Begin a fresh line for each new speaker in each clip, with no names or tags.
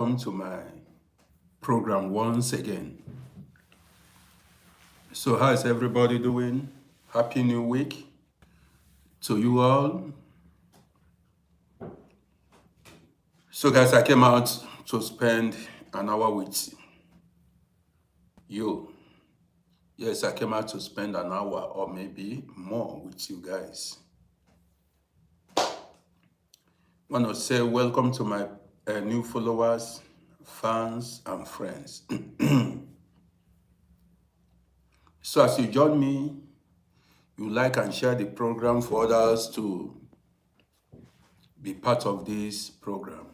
Welcome to my program once again. So, how is everybody doing? Happy New Week to you all. So, guys, I came out to spend an hour with you. Yes, I came out to spend an hour or maybe more with you guys. I want to say welcome to my new followers, fans, and friends. So, as you join me, you like and share the program for others to be part of this program.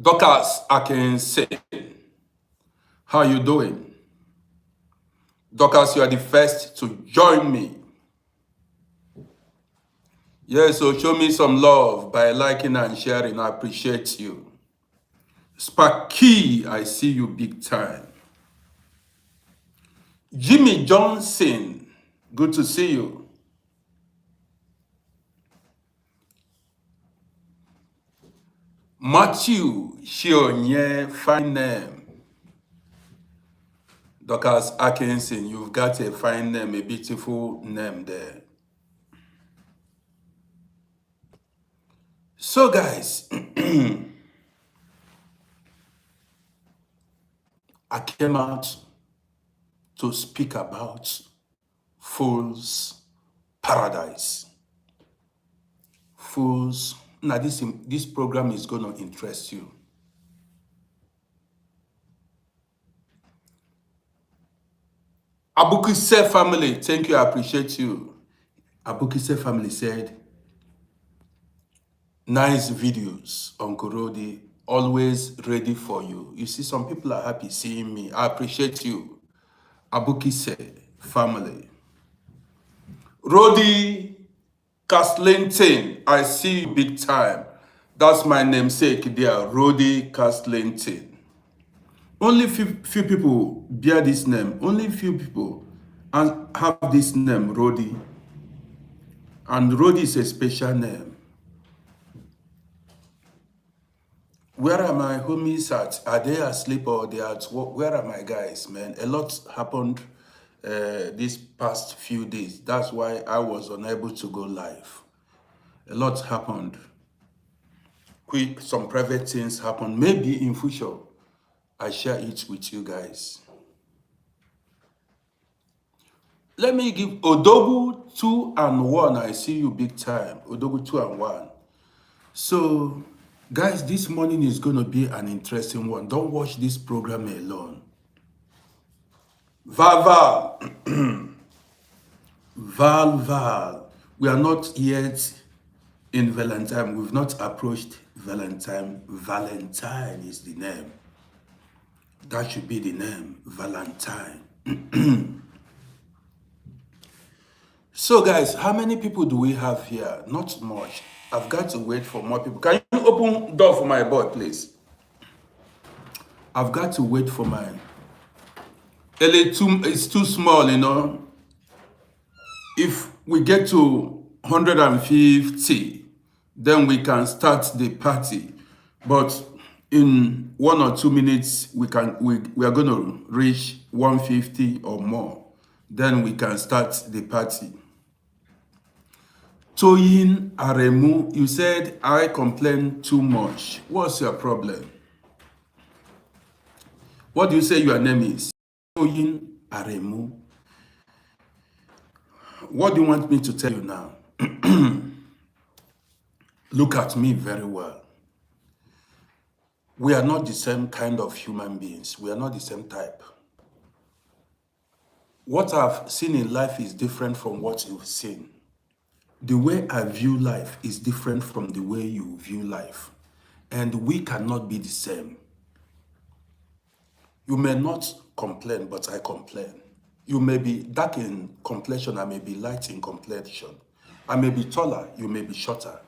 Dorcas Akinse, how you doing? Dorcas, you are the first to join me. Yes, so show me some love by liking and sharing. I appreciate you. Sparky, I see you big time. Jimmy Johnson, good to see you. Matthew Shionye, fine name. Dorcas Atkinson, you've got a fine name, a beautiful name there. So guys, I came out to speak about Fool's Paradise. Fools. Now this program is going to interest you. Abukise family, thank you, I appreciate you. Abukise family said, nice videos, Uncle Rodi, always ready for you. You see, some people are happy seeing me. I appreciate you. Abukise family. Rodi Castlinton, I see you big time. That's my namesake there, Rodi Castlinton. Only few people bear this name. Only few people have this name, Rodi. And Rodi is a special name. Where are my homies at? Are they asleep or they are at work? Where are my guys, man? A lot happened these past few days. That's why I was unable to go live. A lot happened. Quick, some private things happened. Maybe in future, I share it with you guys. Let me give Odogu 2 and 1. I see you big time. Odogu 2 and 1. So, guys, this morning is going to be an interesting one. Don't watch this program alone. Val. Val. We are not yet in Valentine. We've not approached Valentine. Valentine is the name. That should be the name. Valentine. So guys, how many people do we have here? Not much. I've got to wait for more people. Can you open door for my boy, please? I've got to wait for my... It's too small, you know. If we get to 150, then we can start the party. But in 1 or 2 minutes, we are going to reach 150 or more. Then we can start the party. Toyin Aremu, you said I complain too much. What's your problem? What do you say your name is? Toyin Aremu. What do you want me to tell you now? Look at me very well. We are not the same kind of human beings. We are not the same type. What I've seen in life is different from what you've seen. The way I view life is different from the way you view life. And we cannot be the same. You may not complain, but I complain. You may be dark in complexion, I may be light in complexion. I may be taller, you may be shorter.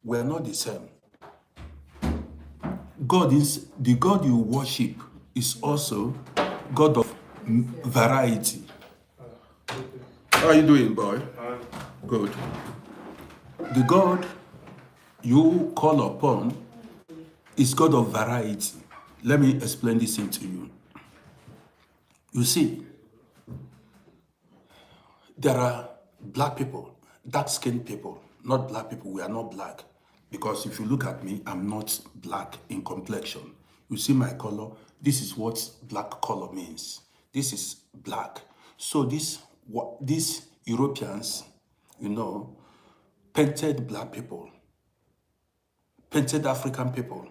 We're not the same. God is, the God you worship is also God of variety. How are you doing, boy? Good. The God you call upon is God of variety. Let me explain this thing to you. You see, there are black people, dark-skinned people, not black people. We are not black. Because if you look at me, I'm not black in complexion. You see my color? This is what black color means. This is black. So these Europeans, you know, painted black people, painted African people,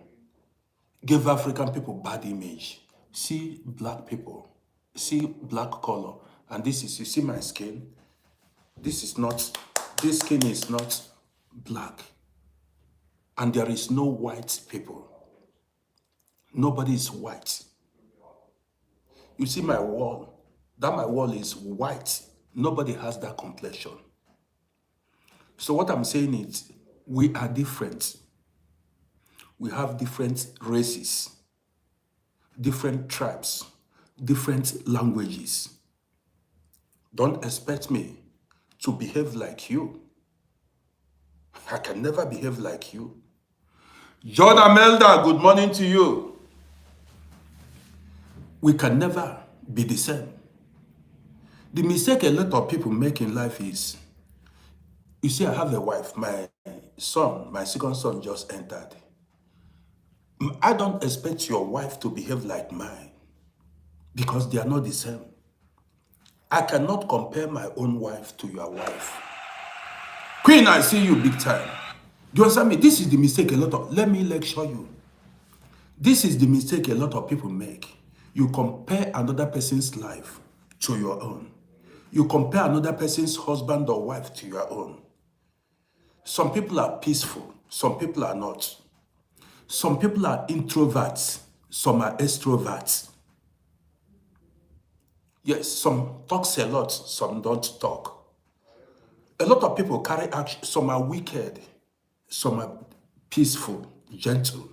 gave African people bad image. See black people, see black color, and this is, you see my skin? This is not, this skin is not black. And there is no white people. Nobody is white. You see my wall? That my wall is white. Nobody has that complexion. So what I'm saying is, we are different. We have different races, different tribes, different languages. Don't expect me to behave like you. I can never behave like you. John Amelda, good morning to you. We can never be the same. The mistake a lot of people make in life is, you see, I have a wife. My son, my second son just entered. I don't expect your wife to behave like mine because they are not the same. I cannot compare my own wife to your wife. Queen, I see you big time. Do you understand me? This is the mistake a lot of, let me lecture you. This is the mistake a lot of people make. You compare another person's life to your own. You compare another person's husband or wife to your own. Some people are peaceful, some people are not. Some people are introverts, some are extroverts. Yes, some talks a lot, some don't talk. A lot of people carry action, some are wicked, some are peaceful, gentle,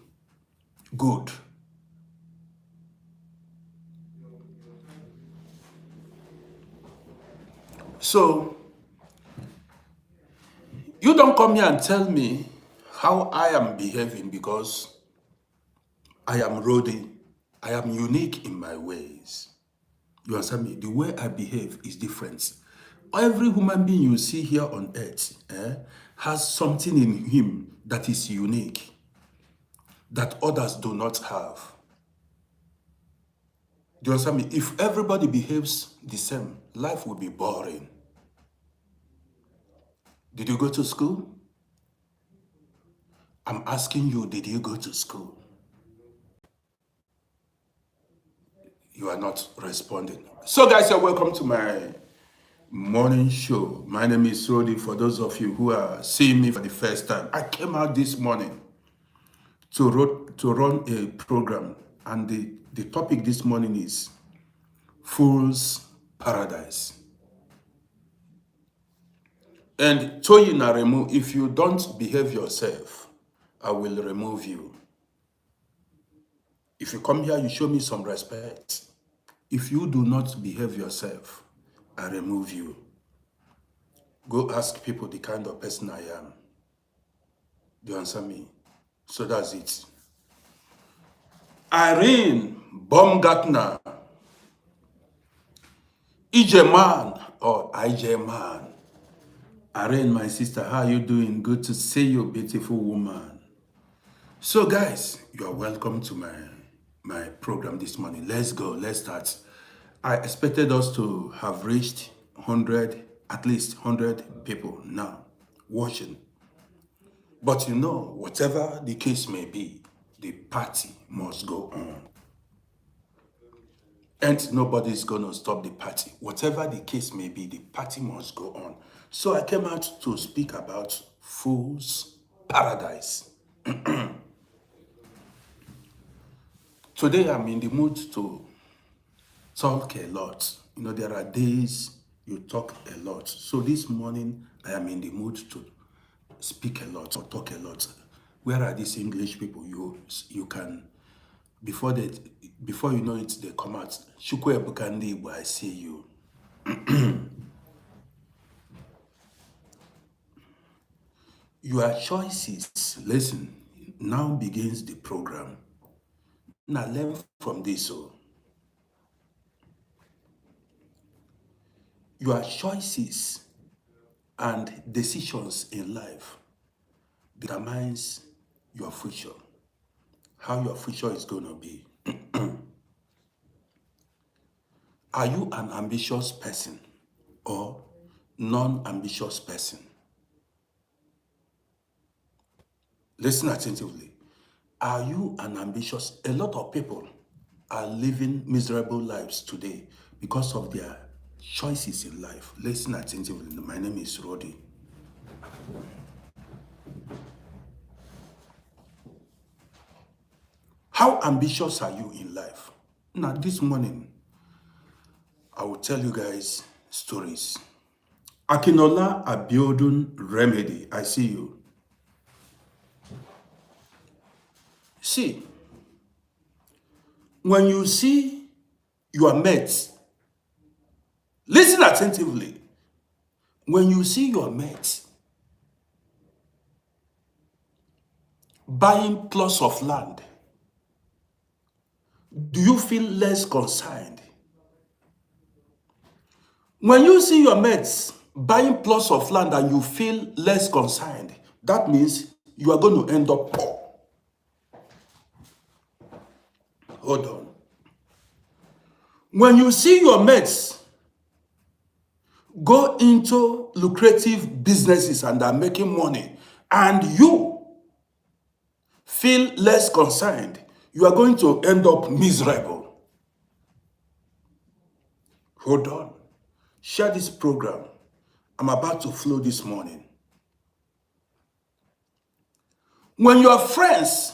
good. So, you don't come here and tell me how I am behaving because I am Rodi. I am unique in my ways. You understand me? The way I behave is different. Every human being you see here on earth has something in him that is unique, that others do not have. Do you understand me? If everybody behaves the same, life will be boring. Did you go to school? I'm asking you, did you go to school? You are not responding. So guys, you're welcome to my morning show. My name is Rodi. For those of you who are seeing me for the first time, I came out this morning to run a program, and the topic this morning is Fool's Paradise. And Toyin Aremu, if you don't behave yourself, I will remove you. If you come here, you show me some respect. If you do not behave yourself, I remove you. Go ask people the kind of person I am. Do you answer me? So that's it. Irene Baumgartner, EJ Man or IJ Man. Irene, my sister, how are you doing? Good to see you, beautiful woman. So guys, you are welcome to my program this morning. Let's go, let's start. I expected us to have reached 100, at least 100 people now watching. But you know, whatever the case may be, the party must go on. And nobody's going to stop the party. Whatever the case may be, the party must go on. So I came out to speak about Fool's Paradise. Today I'm in the mood to talk a lot. You know, there are days you talk a lot. So this morning I am in the mood to speak a lot or talk a lot. Where are these English people? You can, before you know it, they come out. Chukwu Ebuka Ndị Igbo, I see you. Your choices, listen, now begins the program. Now learn from this. So your choices and decisions in life determines your future, how your future is going to be. Are you an ambitious person or non-ambitious person? Listen attentively. Are you an ambitious? A lot of people are living miserable lives today because of their choices in life. Listen attentively. My name is Rodi. How ambitious are you in life? Now, this morning, I will tell you guys stories. Akinola Abiodun Remedy, I see you. See, when you see your mates, listen attentively. When you see your mates buying plots of land, do you feel less concerned? When you see your mates buying plots of land and you feel less concerned, that means you are going to end up poor. Hold on. When you see your mates go into lucrative businesses and are making money, and you feel less concerned, you are going to end up miserable. Hold on. Share this program. I'm about to flow this morning. When your friends,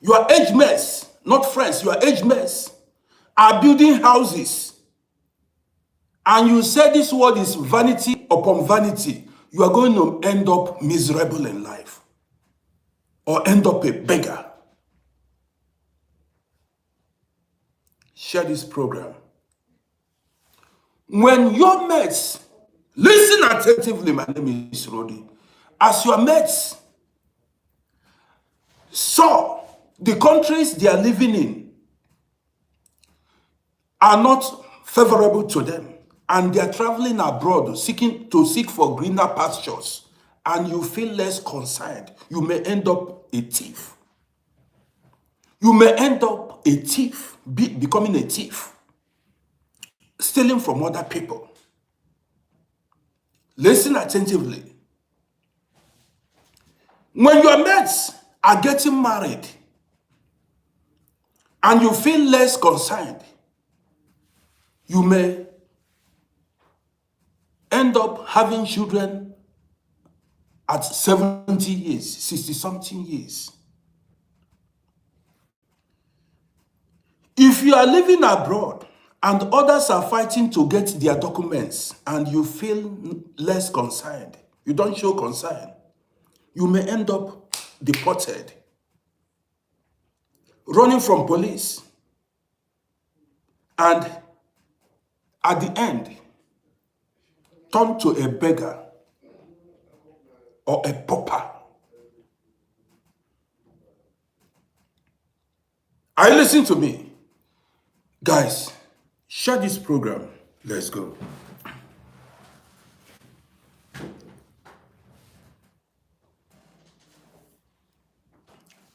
your age mates, not friends, your age mates, are building houses, and you say this word is vanity upon vanity, you are going to end up miserable in life or end up a beggar. Share this program. When your mates, listen attentively, my name is Rodi, as your mates saw the countries they are living in are not favorable to them, and they are traveling abroad seek for greener pastures, and you feel less concerned, you may end up a thief. You may end up a thief, becoming a thief, stealing from other people. Listen attentively. When your mates are getting married and you feel less concerned, you may end up having children at 70 years, 60-something years. If you are living abroad and others are fighting to get their documents and you feel less concerned, you don't show concern, you may end up deported, running from police, and at the end, turn to a beggar or a pauper. Are you listening to me? Guys, share this program. Let's go.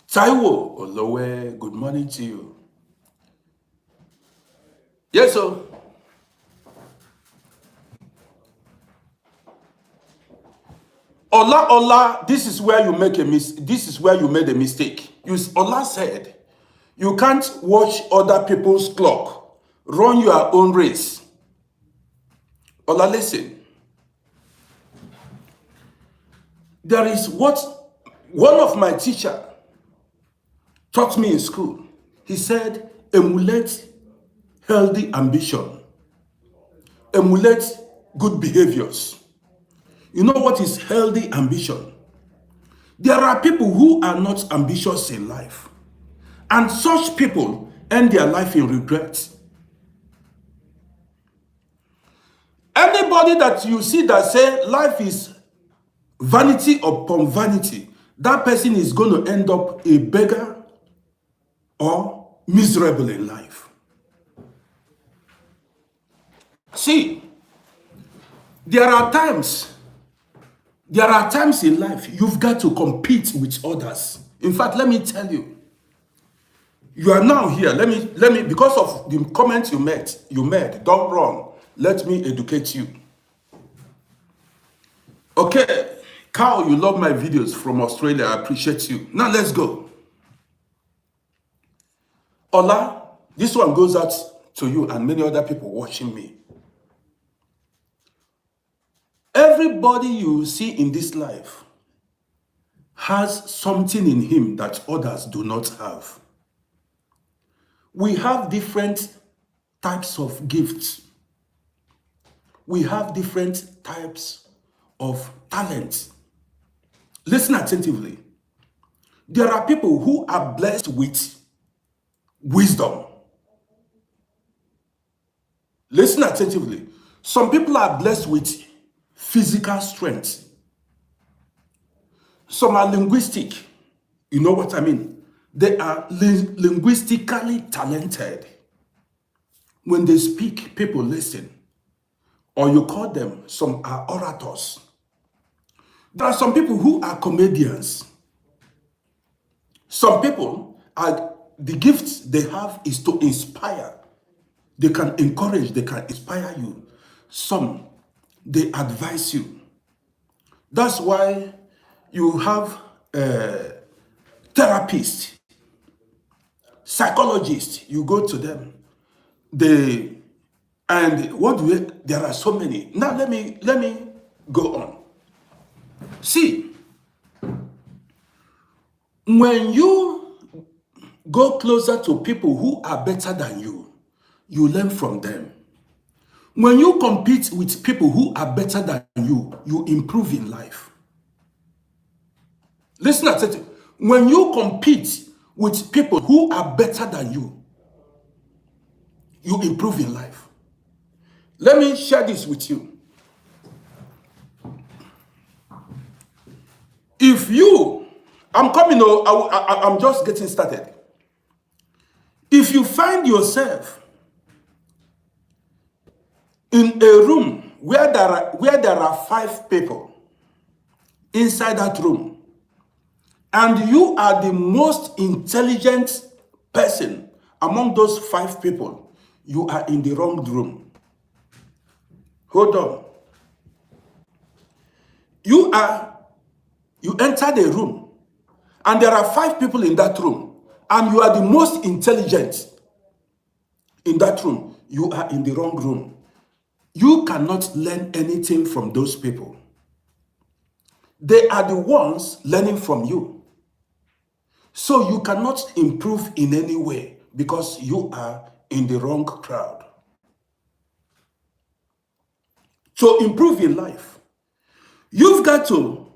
Taiwo Olowe, good morning to you. Yes, sir. Ola, this is where you make this is where you made a mistake. Ola said, you can't watch other people's clock. Run your own race. Ola, listen. There is what one of my teachers taught me in school. He said, emulate healthy ambition. Emulate good behaviors. You know what is healthy ambition? There are people who are not ambitious in life, and such people end their life in regret. Anybody that you see that say life is vanity upon vanity, that person is going to end up a beggar or miserable in life. See, there are times in life you've got to compete with others. In fact, let me tell you, you are now here. Let me, because of the comments you made, don't run. Let me educate you. Okay, Carl, you love my videos from Australia. I appreciate you. Now let's go. Ola, this one goes out to you and many other people watching me. Everybody you see in this life has something in him that others do not have. We have different types of gifts. We have different types of talents. Listen attentively. There are people who are blessed with wisdom. Listen attentively. Some people are blessed with physical strength. Some are linguistic. You know what I mean? They are linguistically talented. When they speak, people listen. Or you call them, some are orators. There are some people who are comedians. Some people are, the gifts they have is to inspire. They can encourage, they can inspire you. Some, they advise you. That's why you have therapists, psychologists. You go to them. There are so many. Now let me go on. See, when you go closer to people who are better than you, you learn from them. When you compete with people who are better than you improve in life. Listen attentively. When you compete with people who are better than you improve in life. Let me share this with you. If you, I'm coming, I'm just getting started. If you find yourself in a room where there are 5 people inside that room, and you are the most intelligent person among those 5 people, you are in the wrong room. Hold on. You enter the room, and there are 5 people in that room, and you are the most intelligent in that room. You are in the wrong room. You cannot learn anything from those people. They are the ones learning from you. So you cannot improve in any way because you are in the wrong crowd. To improve in life, you've got to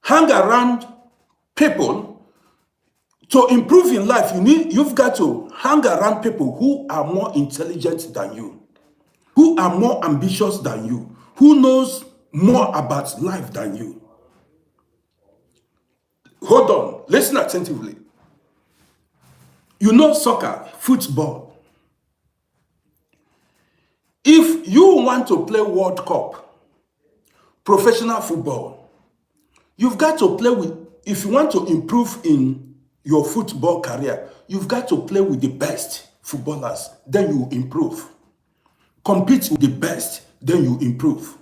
hang around people. To improve in life, you've got to hang around people who are more intelligent than you, who are more ambitious than you, who knows more about life than you. Hold on, listen attentively. You know soccer, football. If you want to play World Cup, professional football, you've got to play with, if you want to improve in your football career, you've got to play with the best footballers, then you improve. Compete with the best, then you improve.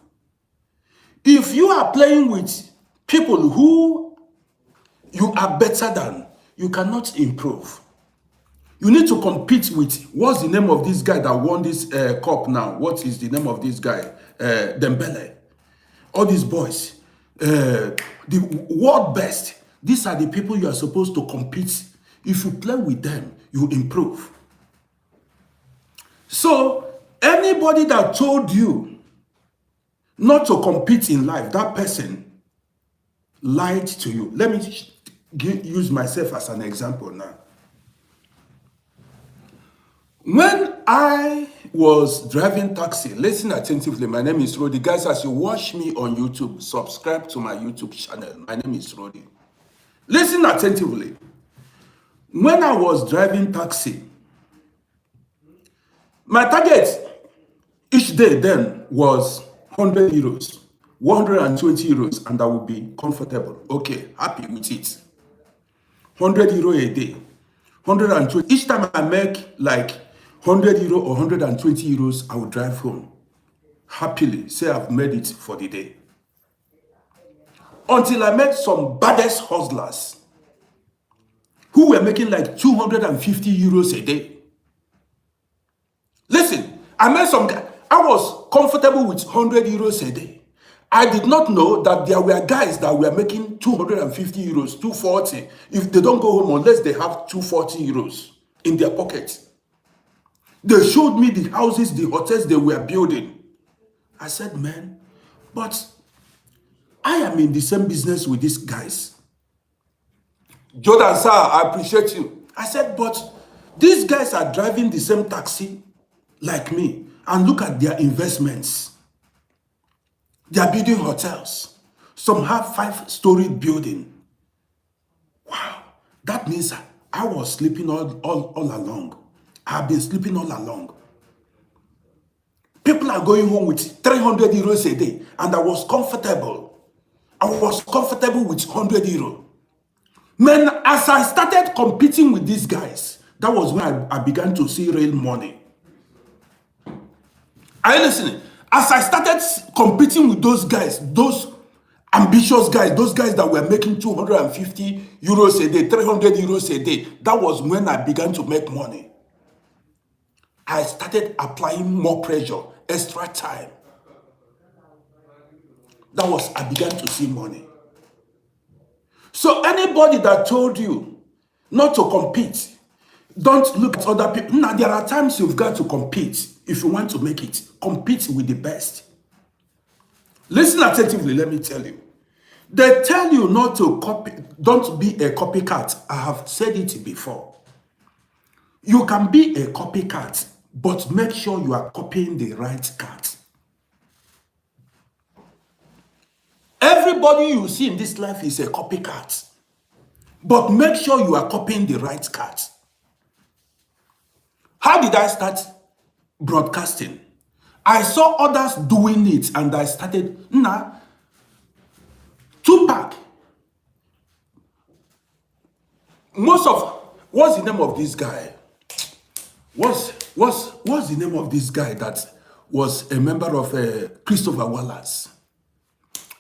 If you are playing with people who you are better than, you cannot improve. You need to compete with, what's the name of this guy that won this cup now? What is the name of this guy? Dembele. All these boys. The world best. These are the people you are supposed to compete. If you play with them, you improve. So, anybody that told you not to compete in life, that person lied to you. Let me use myself as an example now. When I was driving taxi. Listen attentively. My name is Rody. Guys, as you watch me on YouTube, subscribe to my YouTube channel. My name is Rody. Listen attentively. When I was driving taxi, my target each day then was 100 euros, 120 euros, and I would be comfortable. Okay, happy with it. 100 euro a day, 120. Each time I make like 100 euro or 120 euros, I will drive home. Happily, say I've made it for the day. Until I met some baddest hustlers who were making like 250 euros a day. Listen, I met some guy. I was comfortable with 100 euros a day. I did not know that there were guys that were making 250 euros, 240, if they don't go home unless they have 240 euros in their pocket. They showed me the houses, the hotels they were building. I said, man, but I am in the same business with these guys. Jordan, sir, I appreciate you. I said, but these guys are driving the same taxi like me, and look at their investments. They are building hotels. Some have 5-story building. Wow, that means I was sleeping all along. I've been sleeping all along. People are going home with 300 euros a day, and I was comfortable. I was comfortable with 100 euros. Man, as I started competing with these guys, that was when I began to see real money. Are you listening? As I started competing with those guys, those ambitious guys, those guys that were making 250 euros a day, 300 euros a day, that was when I began to make money. I started applying more pressure, extra time. That was, I began to see money. So anybody that told you not to compete, don't look at other people. Now, there are times you've got to compete if you want to make it. Compete with the best. Listen attentively, let me tell you. They tell you not to copy, don't be a copycat. I have said it before. You can be a copycat, but make sure you are copying the right cat. Everybody you see in this life is a copycat, but make sure you are copying the right cat. How did I start broadcasting? I saw others doing it and I started, Tupac. What's the name of this guy? What's the name of this guy that was a member of Christopher Wallace?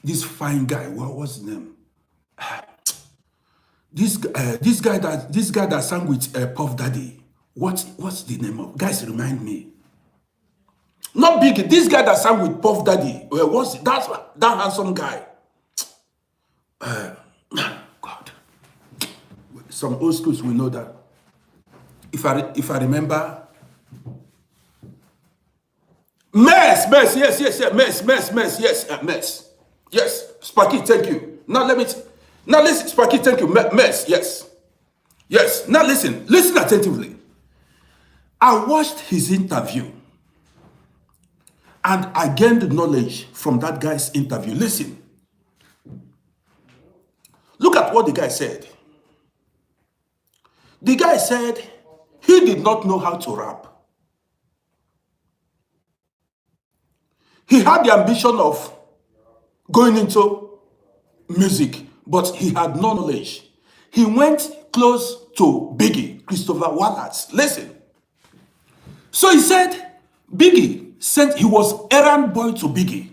This fine guy, what's his name? This guy that sang with Puff Daddy. What's the name of? Guys, remind me. Not Biggie. This guy that sang with Puff Daddy. What's that handsome guy? God. Some old schools will know that. If I remember. Mess, yes, Mess. Yes, Sparky, thank you. Now listen, Sparky, thank you. Mess, yes. Now listen attentively. I watched his interview and I gained knowledge from that guy's interview. Listen. Look at what the guy said. The guy said he did not know how to rap. He had the ambition of going into music, but he had no knowledge. He went close to Biggie, Christopher Wallace. Listen. So he said, he was errand boy to Biggie.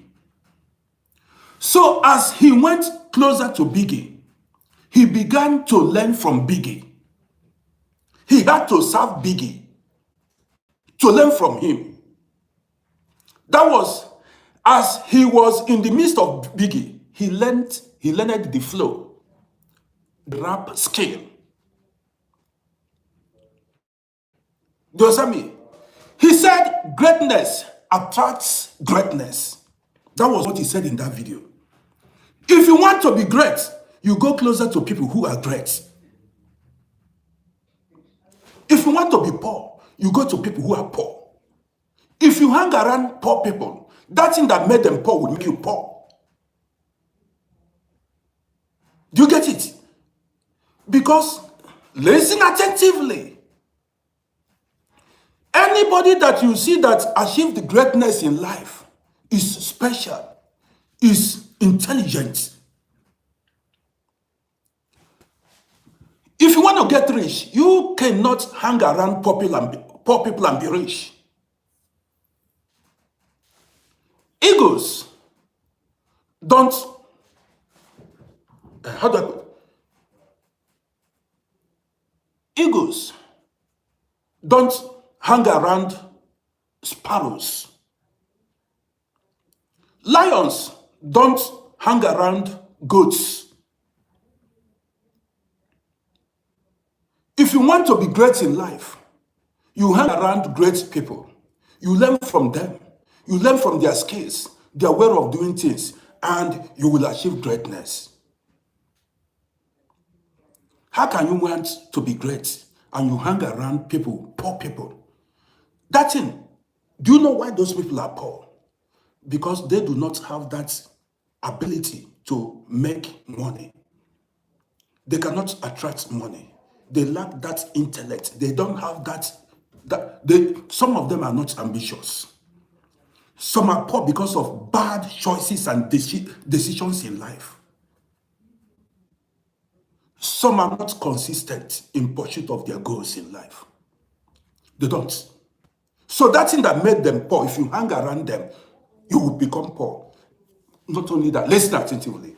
So as he went closer to Biggie, he began to learn from Biggie. He had to serve Biggie to learn from him. That was, as he was in the midst of Biggie, he learned the flow, the rap skill. Do you understand me? He said greatness attracts greatness. That was what he said in that video. If you want to be great, you go closer to people who are great. If you want to be poor, you go to people who are poor. If you hang around poor people, that thing that made them poor will make you poor. Do you get it? Because, listen attentively. Anybody that you see that achieved greatness in life is special, is intelligent. If you want to get rich, you cannot hang around poor people and be rich. Eagles don't, how do I put it? Eagles don't hang around sparrows. Lions don't hang around goats. If you want to be great in life, you hang around great people. You learn from them. You learn from their skills, their way of doing things, and you will achieve greatness. How can you want to be great and you hang around people, poor people? That thing, do you know why those people are poor? Because they do not have that ability to make money. They cannot attract money. They lack that intellect. They don't have some of them are not ambitious. Some are poor because of bad choices and decisions in life. Some are not consistent in pursuit of their goals in life. They don't. So that thing that made them poor, if you hang around them, you will become poor. Not only that, listen attentively.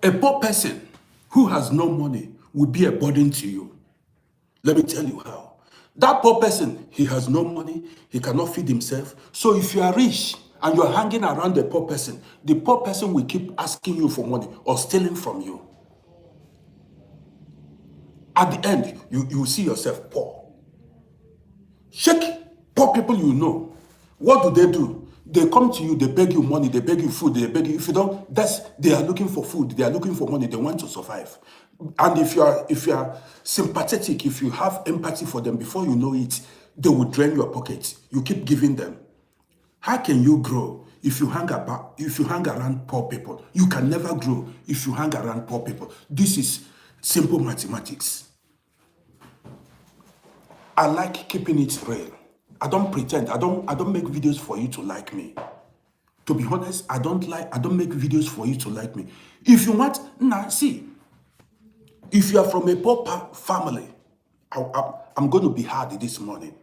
A poor person who has no money will be a burden to you. Let me tell you how. That poor person, he has no money, he cannot feed himself. So if you are rich and you are hanging around the poor person will keep asking you for money or stealing from you. At the end, you see yourself poor. Check poor people you know. What do? They come to you, they beg you money, they beg you food, they beg you. If you don't, they are looking for food, they are looking for money, they want to survive. And if you are sympathetic, if you have empathy for them, before you know it, they will drain your pocket. You keep giving them. How can you grow if you hang around poor people? You can never grow if you hang around poor people. This is simple mathematics. I like keeping it real. I don't pretend. I don't make videos for you to like me. To be honest, I don't make videos for you to like me. If you want, see, if you are from a poor family, I'm going to be hard this morning.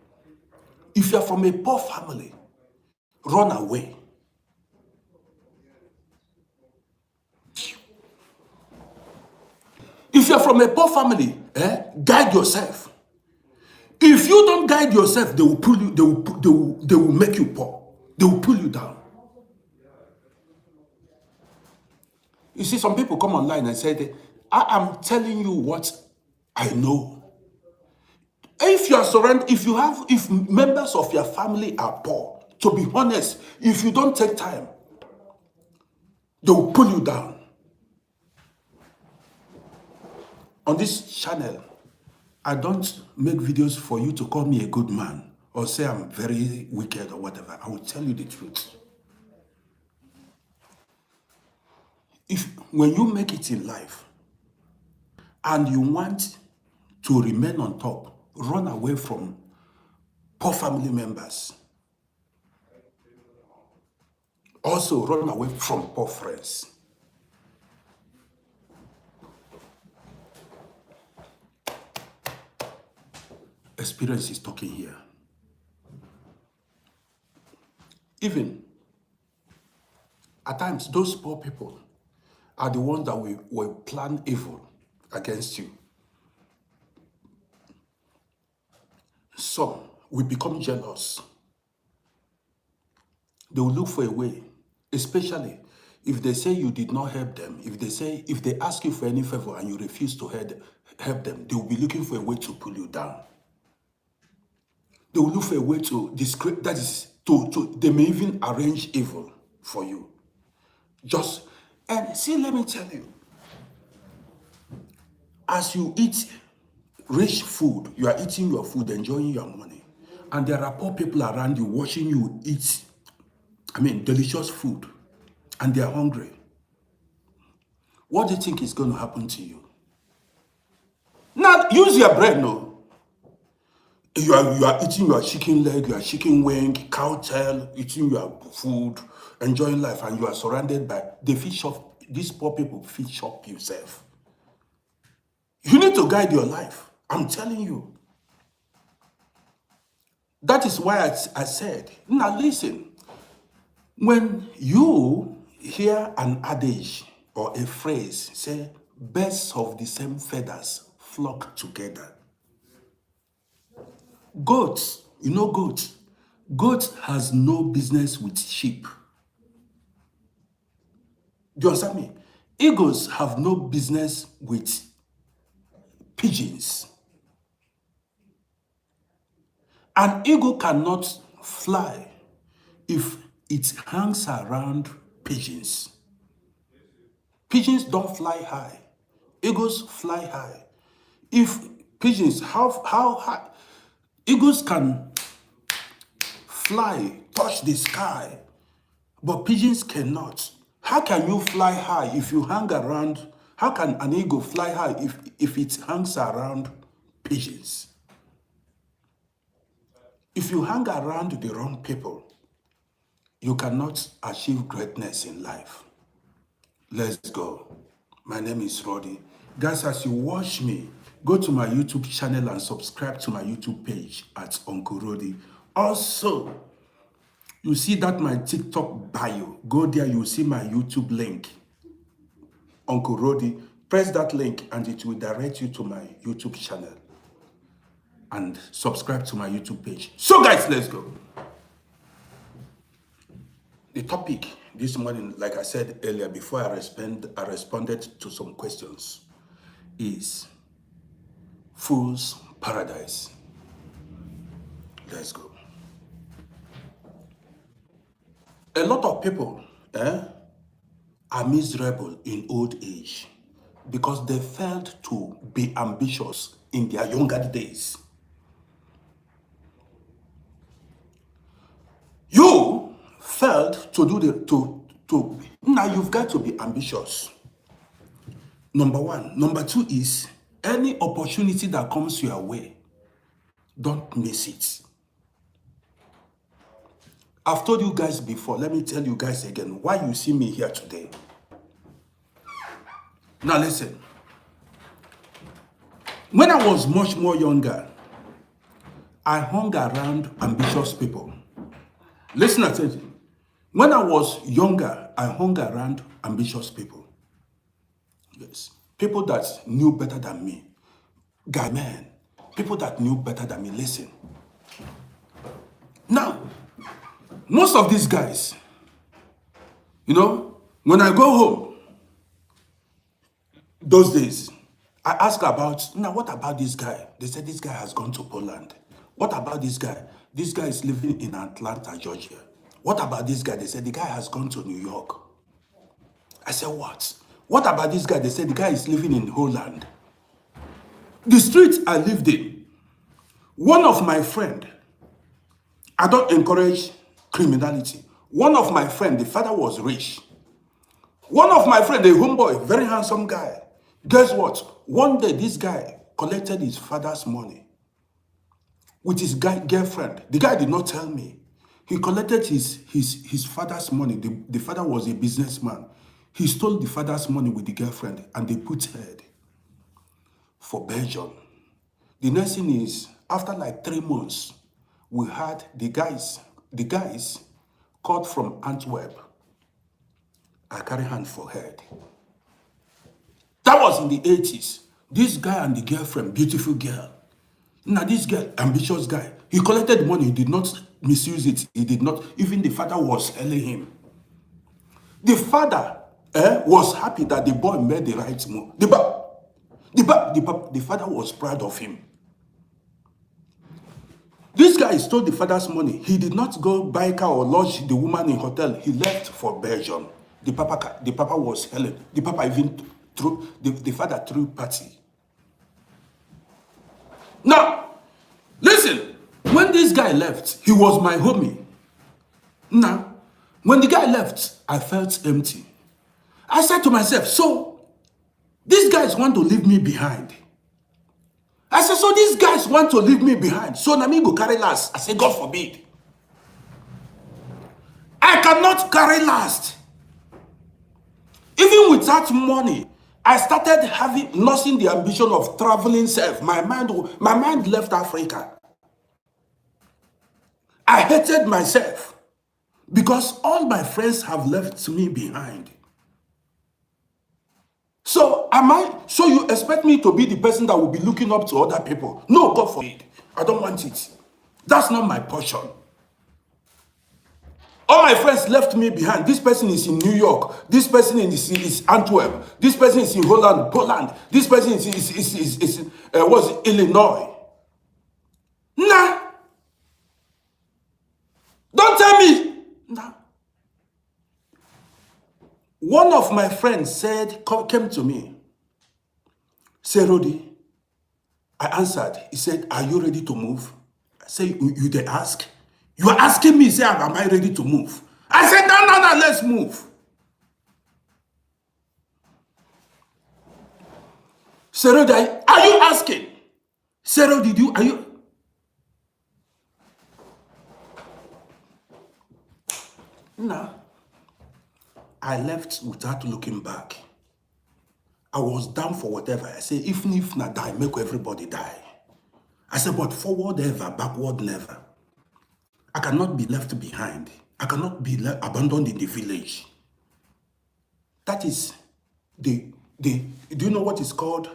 If you are from a poor family, run away. If you are from a poor family, guide yourself. If you don't guide yourself, they will pull you. They will make you poor. They will pull you down. You see, some people come online and say, I am telling you what I know. If members of your family are poor, to be honest, if you don't take time, they will pull you down. On this channel, I don't make videos for you to call me a good man or say I'm very wicked or whatever. I will tell you the truth. When you make it in life and you want to remain on top, run away from poor family members. Also, run away from poor friends. Experience is talking here. Even at times, those poor people are the ones that will plan evil against you. Some will become jealous. They will look for a way, especially if they say you did not help them. If they ask you for any favor and you refuse to help them, they will be looking for a way to pull you down. They will look for a way to discredit. That is, they may even arrange evil for you. And see, let me tell you, as you eat rich food, you are eating your food, enjoying your money. and there are poor people around you watching you eat, delicious food, and they are hungry, what do you think is going to happen to you? Now, use your brain, no. You are eating your chicken leg, your chicken wing, cow tail, eating your food, enjoying life, and you are surrounded by the fish shop. These poor people fish shop yourself. You need to guide your life. I'm telling you. That is why I said, now listen, when you hear an adage or a phrase, say, birds of the same feathers flock together. Goats, you know goats. Goat has no business with sheep. Do you understand me? Eagles have no business with pigeons. An eagle cannot fly if it hangs around pigeons. Pigeons don't fly high. Eagles fly high. If pigeons, how high? Eagles can fly, touch the sky, but pigeons cannot. How can you fly high if you hang around? How can an eagle fly high if it hangs around pigeons? If you hang around the wrong people, you cannot achieve greatness in life. Let's go. My name is Roddy. Guys, as you watch me, go to my YouTube channel and subscribe to my YouTube page at Uncle Roddy. Also, you see that my TikTok bio. Go there, you see my YouTube link, Uncle Roddy. Press that link and it will direct you to my YouTube channel. And subscribe to my YouTube page. So guys, let's go. The topic this morning, like I said earlier, before I responded to some questions, is Fool's Paradise. Let's go. A lot of people are miserable in old age because they failed to be ambitious in their younger days. You failed to do now you've got to be ambitious. Number one. Number two is any opportunity that comes your way, don't miss it. I've told you guys before, let me tell you guys again why you see me here today. Now listen, when I was much more younger, I hung around ambitious people. Listen attention. When I was younger, I hung around ambitious people. Yes. People that knew better than me. Guy, man. People that knew better than me. Listen. Now, most of these guys, when I go home, those days, I ask about, now what about this guy? They said this guy has gone to Poland. What about this guy? This guy is living in Atlanta, Georgia. What about this guy? They said the guy has gone to New York. I said, what? What about this guy? They said the guy is living in Holland. The street I lived in, one of my friend, I don't encourage criminality. One of my friend, the father was rich. One of my friend, a homeboy, very handsome guy. Guess what? One day this guy collected his father's money with his girlfriend. The guy did not tell me. He collected his father's money. The father was a businessman. He stole the father's money with the girlfriend and they put head for Belgium. The next thing is, after like 3 months, we had the guys called from Antwerp. I carry hand for head. That was in the 80s. This guy and the girlfriend, beautiful girl. Now this guy, ambitious guy, he collected money, he did not misuse it. He did not, even the father was telling him. The father was happy that the boy made the right move. The father was proud of him. This guy stole the father's money. He did not go buy car or lodge the woman in hotel. He left for Belgium. The papa was held. The papa even threw, the father threw party. Now, listen. When this guy left, he was my homie. Now, when the guy left, I felt empty. I said to myself, so these guys want to leave me behind. I said, so these guys want to leave me behind. So Nami go carry last. I said, God forbid. I cannot carry last. Even without money, I started losing the ambition of traveling self. My mind left Africa. I hated myself because all my friends have left me behind. So you expect me to be the person that will be looking up to other people? No, God forbid. I don't want it. That's not my portion. All my friends left me behind. This person is in New York. This person is Antwerp. This person is in Holland, Poland. This person is Illinois. Nah. Don't tell me. Nah. One of my friends came to me. Say, Rodi. I answered. He said, are you ready to move? I said, you they ask? You are asking me, say, am I ready to move? I said, no, let's move. Sero, are you asking? Sero, are you? No. I left without looking back. I was down for whatever. I said, even if not die, make everybody die. I said, but forward ever, backward never. I cannot be left behind. I cannot be abandoned in the village. That is do you know what is called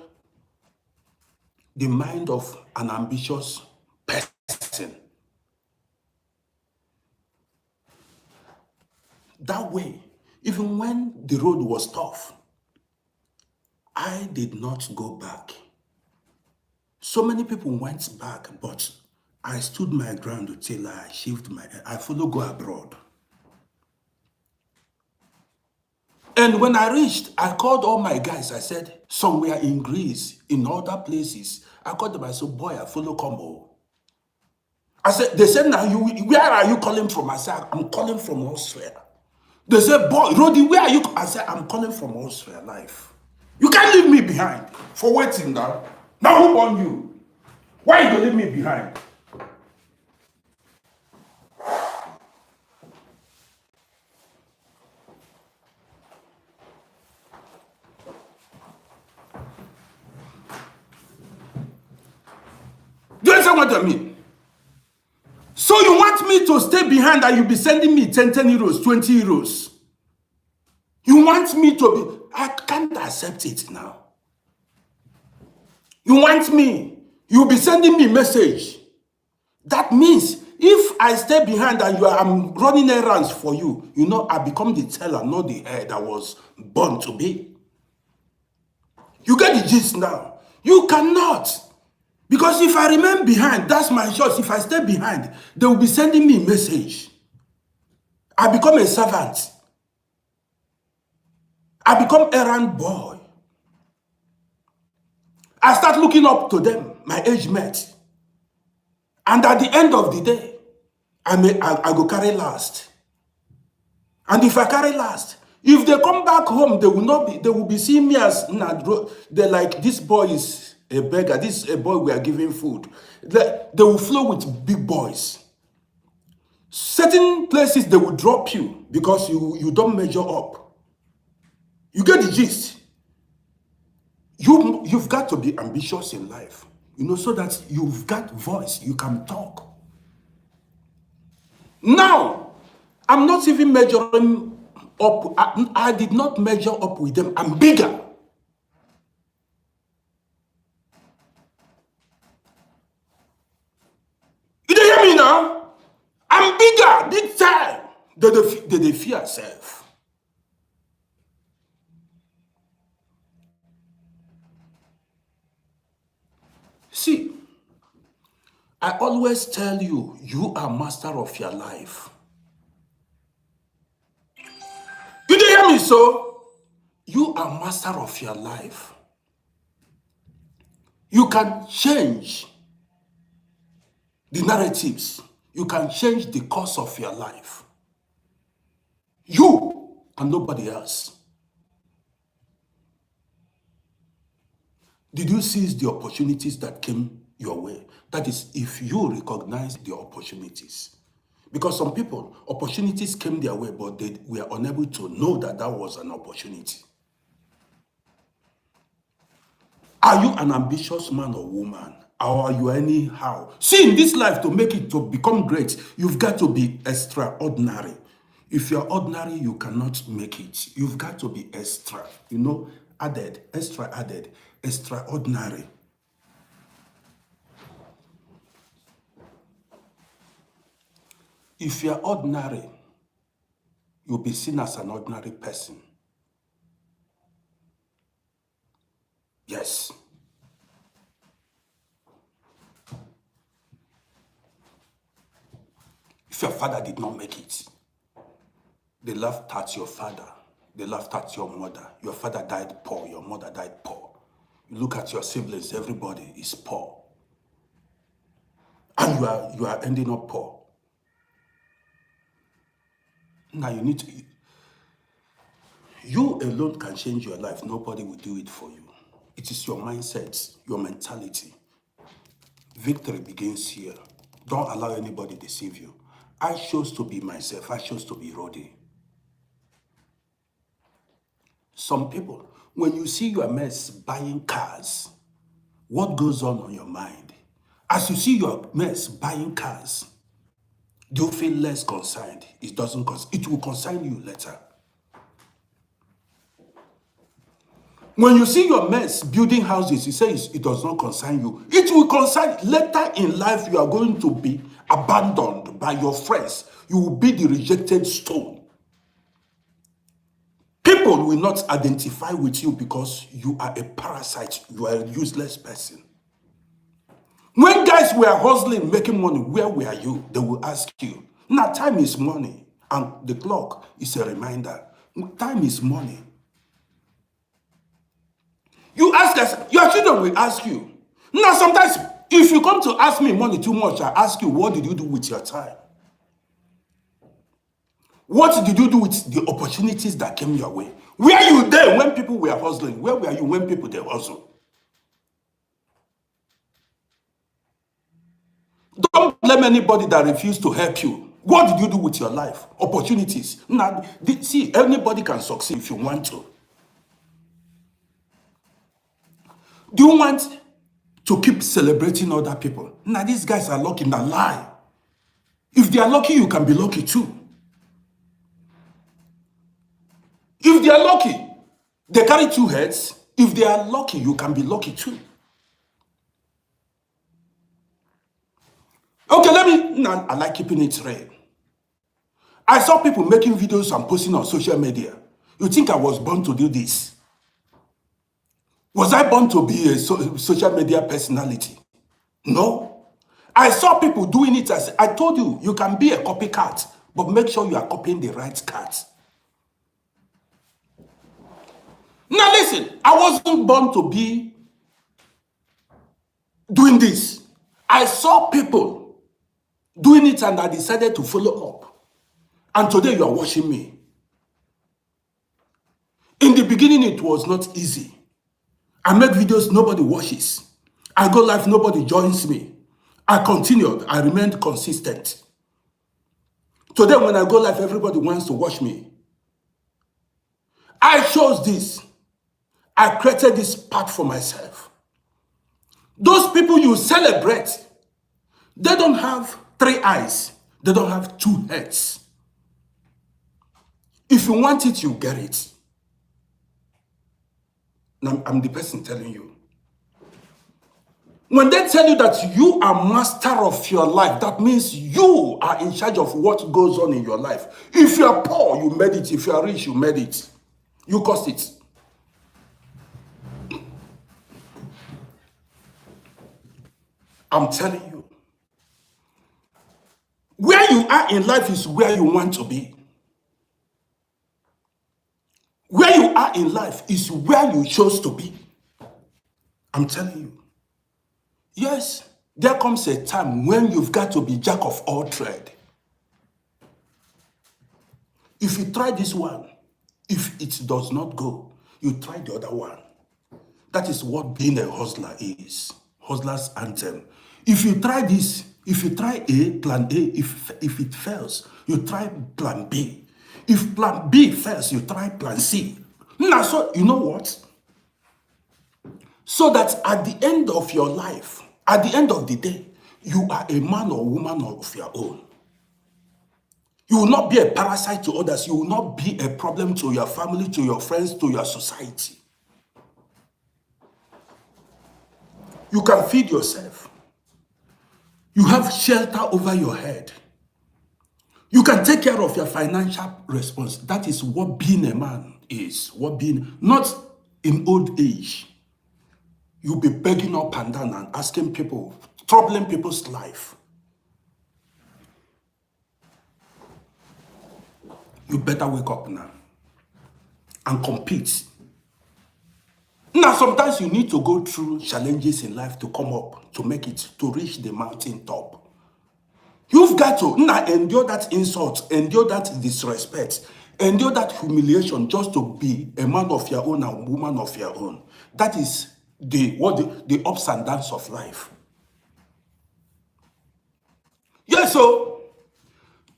the mind of an ambitious person? That way, even when the road was tough, I did not go back. So many people went back, but I stood my ground until I achieved I follow go abroad. And when I reached, I called all my guys. I said, somewhere in Greece, in other places. I called them. I said, boy, I follow combo. I said, they said, now where are you calling from? I said, I'm calling from Austria. They said, boy, Rodi, where are you? I said, I'm calling from Austria, life. You can't leave me behind for waiting now. Now who on you? Why you leave me behind? Do you understand what I mean? So you want me to stay behind and you be sending me 10 euros, 20 euros? You want me to be... I can't accept it now. You want me? You'll be sending me message. That means if I stay behind and I'm running errands for you, you know, I become the teller, not the head I was born to be. You get the gist now. You cannot. Because if I remain behind, that's my choice. If I stay behind, they will be sending me message. I become a servant. I become errand boy. I start looking up to them, my age mate. And at the end of the day, I go carry last. And if I carry last, if they come back home, they will be seeing me as, they're like, this boy is a beggar, this is a boy we are giving food. They will flow with big boys. Certain places, they will drop you because you don't measure up. You get the gist. You've got to be ambitious in life, you know, so that you've got voice, you can talk. Now, I'm not even measuring up. I did not measure up with them. I'm bigger. You don't hear me now? I'm bigger, big time. They fear self. See, I always tell you, you are master of your life. You don't hear me, so? You are master of your life. You can change the narratives. You can change the course of your life. You and nobody else. Did you seize the opportunities that came your way? That is, if you recognize the opportunities. Because some people, opportunities came their way, but they were unable to know that that was an opportunity. Are you an ambitious man or woman? Or are you anyhow? See, in this life, to make it, to become great, you've got to be extraordinary. If you're ordinary, you cannot make it. You've got to be extra, added, extraordinary. If you're ordinary, you'll be seen as an ordinary person. Yes. If your father did not make it, they laughed at your father. They laughed at your mother. Your father died poor. Your mother died poor. You look at your siblings, everybody is poor. And you are ending up poor. Now you alone can change your life. Nobody will do it for you. It is your mindset, your mentality. Victory begins here. Don't allow anybody deceive you. I chose to be myself. I chose to be Roddy. Some people, when you see your mess buying cars, what goes on your mind? As you see your mess buying cars, do you feel less concerned? It will concern you later. When you see your mess building houses, you say it does not concern you. It will concern later in life. You are going to be abandoned by your friends. You will be the rejected stone. People will not identify with you because you are a parasite. You are a useless person. When guys were hustling, making money, where were you? They will ask you. Now, time is money, and the clock is a reminder. Time is money. You ask us, your children will ask you. Now, sometimes, if you come to ask me money too much, I ask you, what did you do with your time? What did you do with the opportunities that came your way? Were you there when people were hustling? Where were you when people they hustle? Don't blame anybody that refused to help you. What did you do with your life? Opportunities. Now, see, anybody can succeed if you want to. Do you want to keep celebrating other people? Now, these guys are lucky. Now, lie. If they are lucky, you can be lucky too. If they are lucky, they carry two heads. If they are lucky, you can be lucky too. Okay, now I like keeping it real. I saw people making videos and posting on social media. You think I was born to do this? Was I born to be a social media personality? No. I saw people doing it as, I told you, you can be a copycat, but make sure you are copying the right cat. Now listen, I wasn't born to be doing this. I saw people doing it and I decided to follow up. And today you are watching me. In the beginning, it was not easy. I make videos, nobody watches. I go live, nobody joins me. I continued, I remained consistent. Today, when I go live, everybody wants to watch me. I chose this. I created this path for myself. Those people you celebrate, they don't have 3 eyes. They don't have 2 heads. If you want it, you get it. Now, I'm the person telling you. When they tell you that you are master of your life, that means you are in charge of what goes on in your life. If you are poor, you made it. If you are rich, you made it. You caused it. I'm telling you. Where you are in life is where you want to be. Where you are in life is where you chose to be. I'm telling you. Yes, There comes a time when you've got to be jack of all trade. If you try this one, if it does not go, you try the other one. That is what being a hustler is. Hustler's anthem. If you try this, if you try plan A, if it fails, you try plan B. If plan B fails, you try plan C. Now, so you know what? So that at the end of your life, at the end of the day, you are a man or woman of your own. You will not be a parasite to others. You will not be a problem to your family, to your friends, to your society. You can feed yourself. You have shelter over your head. You can take care of your financial response. That is what being a man is. What being, not in old age. You'll be begging up and down and asking people, troubling people's life. You better wake up now and compete. Now, sometimes you need to go through challenges in life to come up, to make it, to reach the mountain top. You've got to now endure that insult, endure that disrespect, endure that humiliation just to be a man of your own and woman of your own. That is the ups and downs of life. Yes, so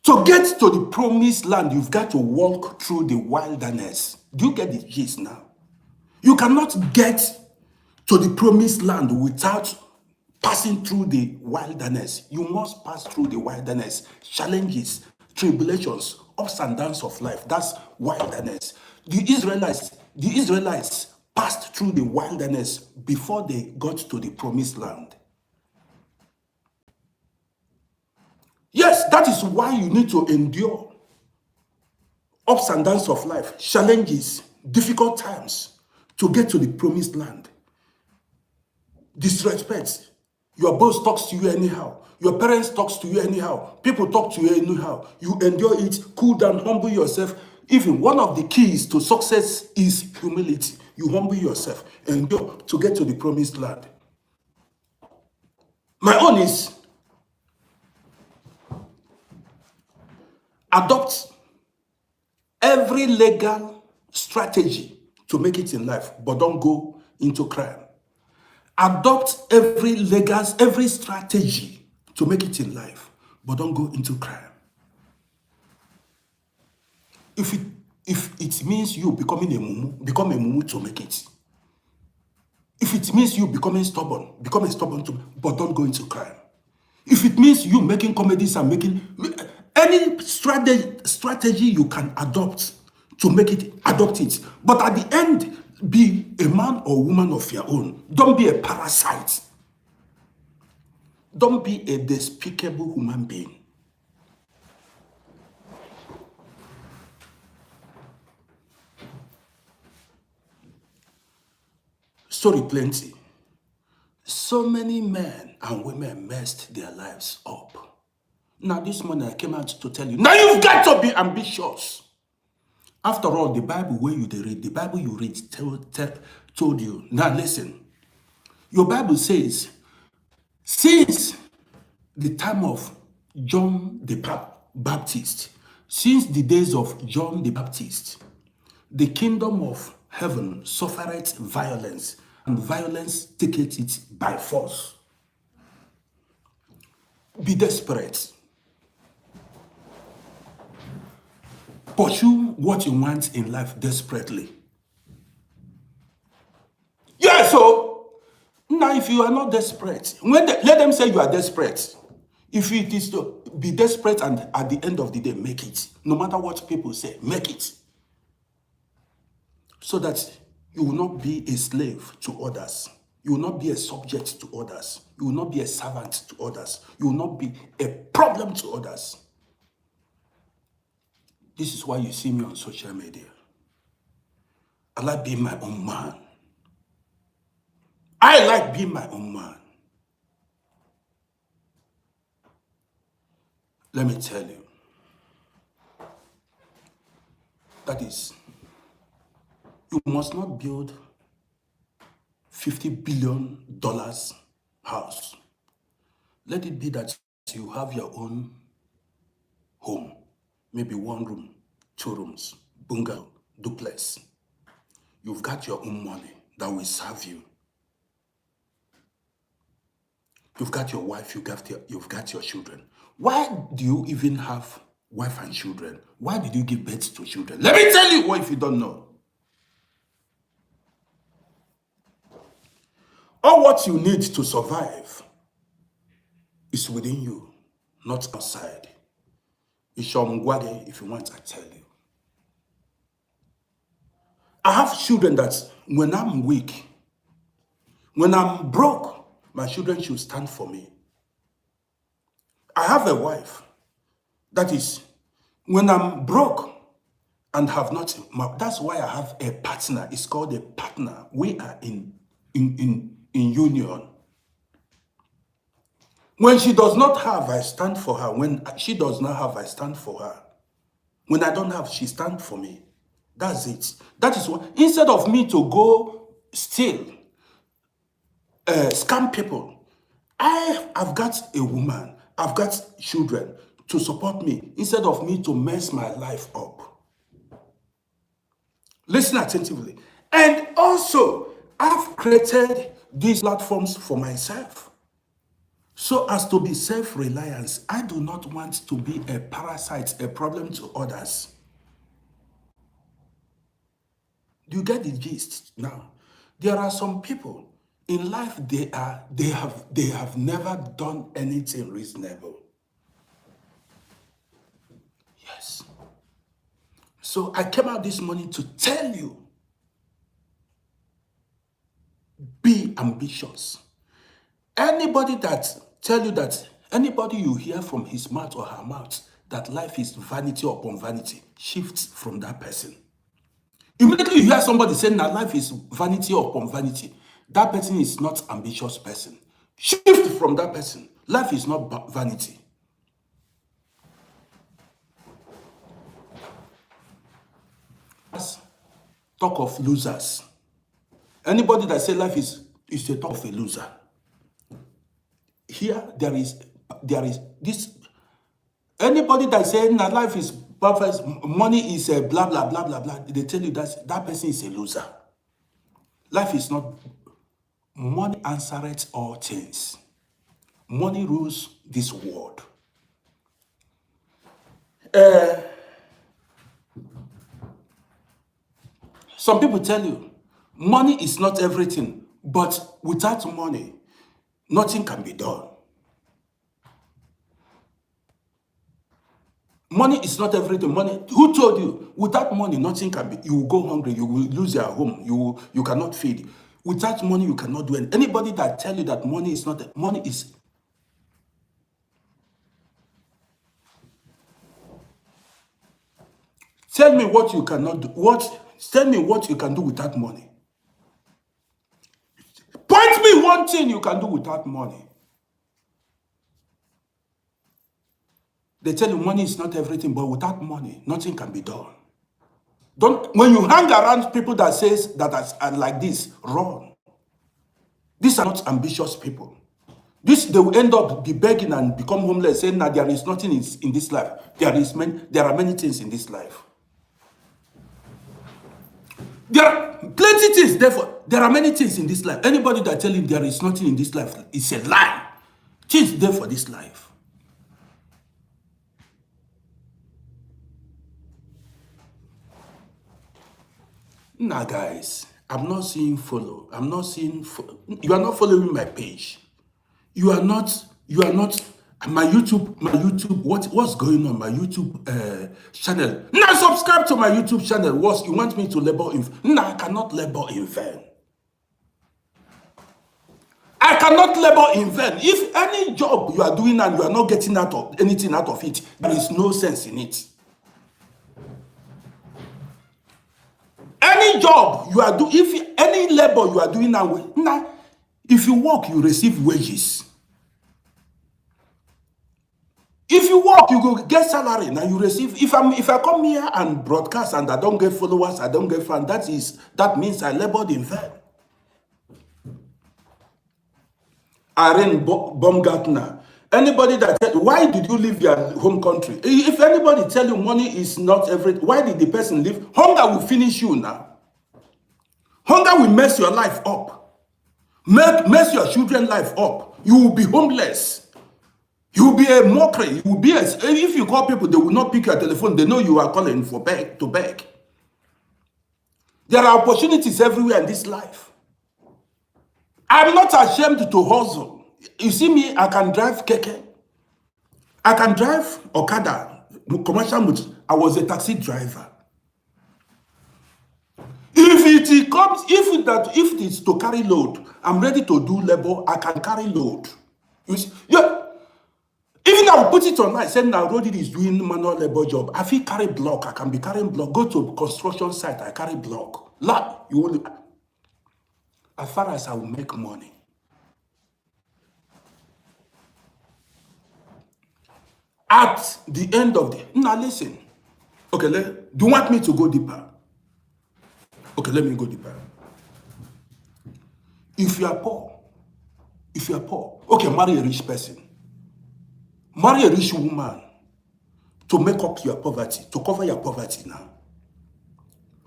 to get to the promised land, you've got to walk through the wilderness. Do you get the gist now? You cannot get to the promised land without passing through the wilderness. You must pass through the wilderness, challenges, tribulations, ups and downs of life. That's wilderness. The Israelites passed through the wilderness before they got to the promised land. Yes, that is why you need to endure ups and downs of life, challenges, difficult times to get to the promised land. Disrespect. Your boss talks to you anyhow. Your parents talks to you anyhow. People talk to you anyhow. You endure it, cool down, humble yourself. Even one of the keys to success is humility. You humble yourself, endure to get to the promised land. My own is adopt every legal strategy to make it in life, but don't go into crime. Adopt every strategy to make it in life, but don't go into crime. If it means you becoming a mumu, become a mumu to make it. If it means you becoming stubborn, become a stubborn to, but don't go into crime. If it means you making comedies and making any strategy you can adopt to make it, adopt it. But at the end, be a man or woman of your own. Don't be a parasite. Don't be a despicable human being. Story plenty. So many men and women messed their lives up. Now this morning I came out to tell you, now you've got to be ambitious. After all, the Bible where you read, the Bible you read told you. Now listen, your Bible says, since the time of John the Baptist, since the days of John the Baptist, the kingdom of heaven suffereth violence, and violence taketh it by force. Be desperate. Pursue what you want in life desperately. Yeah, so now if you are not desperate, let them say you are desperate. If it is to be desperate and at the end of the day make it, no matter what people say, make it. So that you will not be a slave to others. You will not be a subject to others. You will not be a servant to others. You will not be a problem to others. This is why you see me on social media. I like being my own man. I like being my own man. Let me tell you. That is, you must not build $50 billion house. Let it be that you have your own home, maybe 1 room, 2 rooms, bungalow, duplex. You've got your own money that will serve you. You've got your wife, you've got your children. Why do you even have wife and children? Why did you give birth to children? Let me tell you what if you don't know. All what you need to survive is within you, not outside. It's your mgwage, if you want, I tell you. I have children that when I'm weak, when I'm broke, my children should stand for me. I have a wife that is, when I'm broke and have nothing, that's why I have a partner. It's called a partner. We are in union. When she does not have, I stand for her. When she does not have, I stand for her. When I don't have, she stands for me. That's it. That is what, instead of me to go steal, scam people, I've got a woman, I've got children to support me instead of me to mess my life up. Listen attentively. And also, I've created these platforms for myself so as to be self-reliant. I do not want to be a parasite, a problem to others. Do you get the gist now? There are some people in life, they have never done anything reasonable. Yes. So I came out this morning to tell you, be ambitious. Anybody that tell you that, anybody you hear from his mouth or her mouth that life is vanity upon vanity, shift from that person. Immediately you hear somebody saying that life is vanity upon vanity, that person is not ambitious person. Shift from that person. Life is not vanity. Talk of losers. Anybody that say life is a talk of a loser. Here there is this. Anybody that saying that life is perfect, money is a blah blah blah blah blah, they tell you that person is a loser. Life is not. Money answereth all things. Money rules this world. Some people tell you money is not everything, but without money, nothing can be done. Money is not everything. Money, who told you? Without money, nothing can be. You will go hungry. You will lose your home. You cannot feed. Without money, you cannot do anything. Anybody that tell you that money is not, money is. Tell me what you cannot do. Tell me what you can do without money. Point me one thing you can do without money. They tell you money is not everything, but without money, nothing can be done. When you hang around people that says that are like this, run. These are not ambitious people. They will end up be begging and become homeless, saying that there is nothing in this life. There are many things in this life. There are plenty things, therefore, there are many things in this life. Anybody that tell you there is nothing in this life is a lie. Things there for this life. Nah, guys, I'm not seeing follow. I'm not seeing you are not following my page. You are not my YouTube, what's going on my YouTube channel? Now subscribe to my YouTube channel. You want me to labor in? No, I cannot labor in vain. I cannot labor in vain. If any job you are doing and you are not getting anything out of it, there is no sense in it. Any job you are doing, if any labor you are doing now, if you work, you receive wages. If you work, you go get salary. Now you receive. If I come here and broadcast and I don't get followers, I don't get fans, that means I labored in vain. Aaron Baumgartner, Anybody that why did you leave your home country? If anybody tell you money is not everything, why did the person leave? Hunger will finish you now. Hunger will mess your life up. Mess your children's life up. You will be homeless. You will be a mockery. You will be if you call people, they will not pick your telephone. They know you are calling for to beg. There are opportunities everywhere in this life. I'm not ashamed to hustle. You see me, I can drive keke. I can drive Okada, commercial motor. I was a taxi driver. If it comes, if it is to carry load, I'm ready to do labor. I can carry load. You see, yeah. Even I will put it online, saying now Roddy is doing manual labor job. I feel carry block. I can be carrying block. Go to construction site. I carry block. Like you will. As far as I will make money. At the end of the now listen. Okay, do you want me to go deeper? Okay, let me go deeper. If you are poor, okay, marry a rich person. Marry a rich woman to make up your poverty, to cover your poverty now.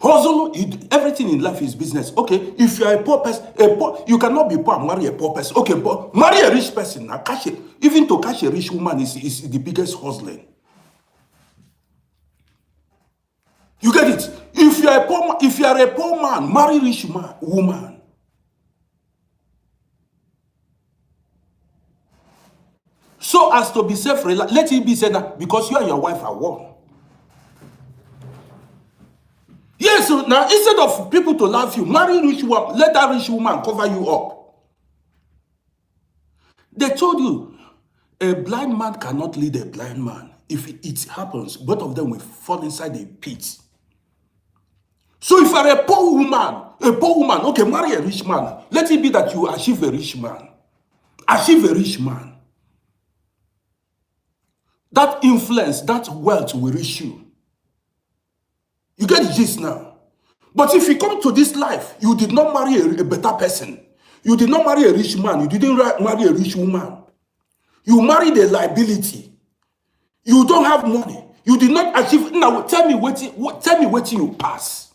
Hustle, everything in life is business. Okay, if you are a poor person, you cannot be poor and marry a poor person. Okay, but marry a rich person now. Even to catch a rich woman is the biggest hustling. You get it? If you are a poor man, marry rich woman. So as to be self-reliant, let it be said that because you and your wife are one. Yes, so now instead of people to love you, marry rich woman, let that rich woman cover you up. They told you a blind man cannot lead a blind man. If it happens, both of them will fall inside a pit. So if you are a poor woman, okay, marry a rich man. Let it be that you achieve a rich man. Achieve a rich man. That influence, that wealth will reach you. You get the gist now. But if you come to this life, you did not marry a better person. You did not marry a rich man. You didn't marry a rich woman. You married a liability. You don't have money. You did not achieve. Now tell me what you pass.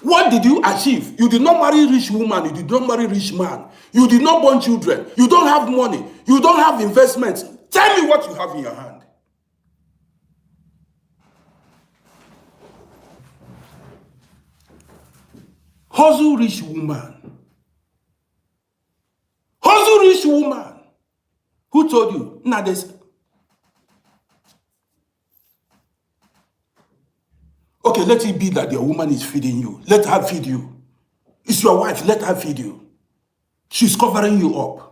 What did you achieve? You did not marry a rich woman. You did not marry a rich man. You did not born children. You don't have money. You don't have investments. Tell me what you have in your hand. Hustle rich woman. Hustle rich woman. Who told you? Now there's. Okay, let it be that your woman is feeding you. Let her feed you. It's your wife. Let her feed you. She's covering you up.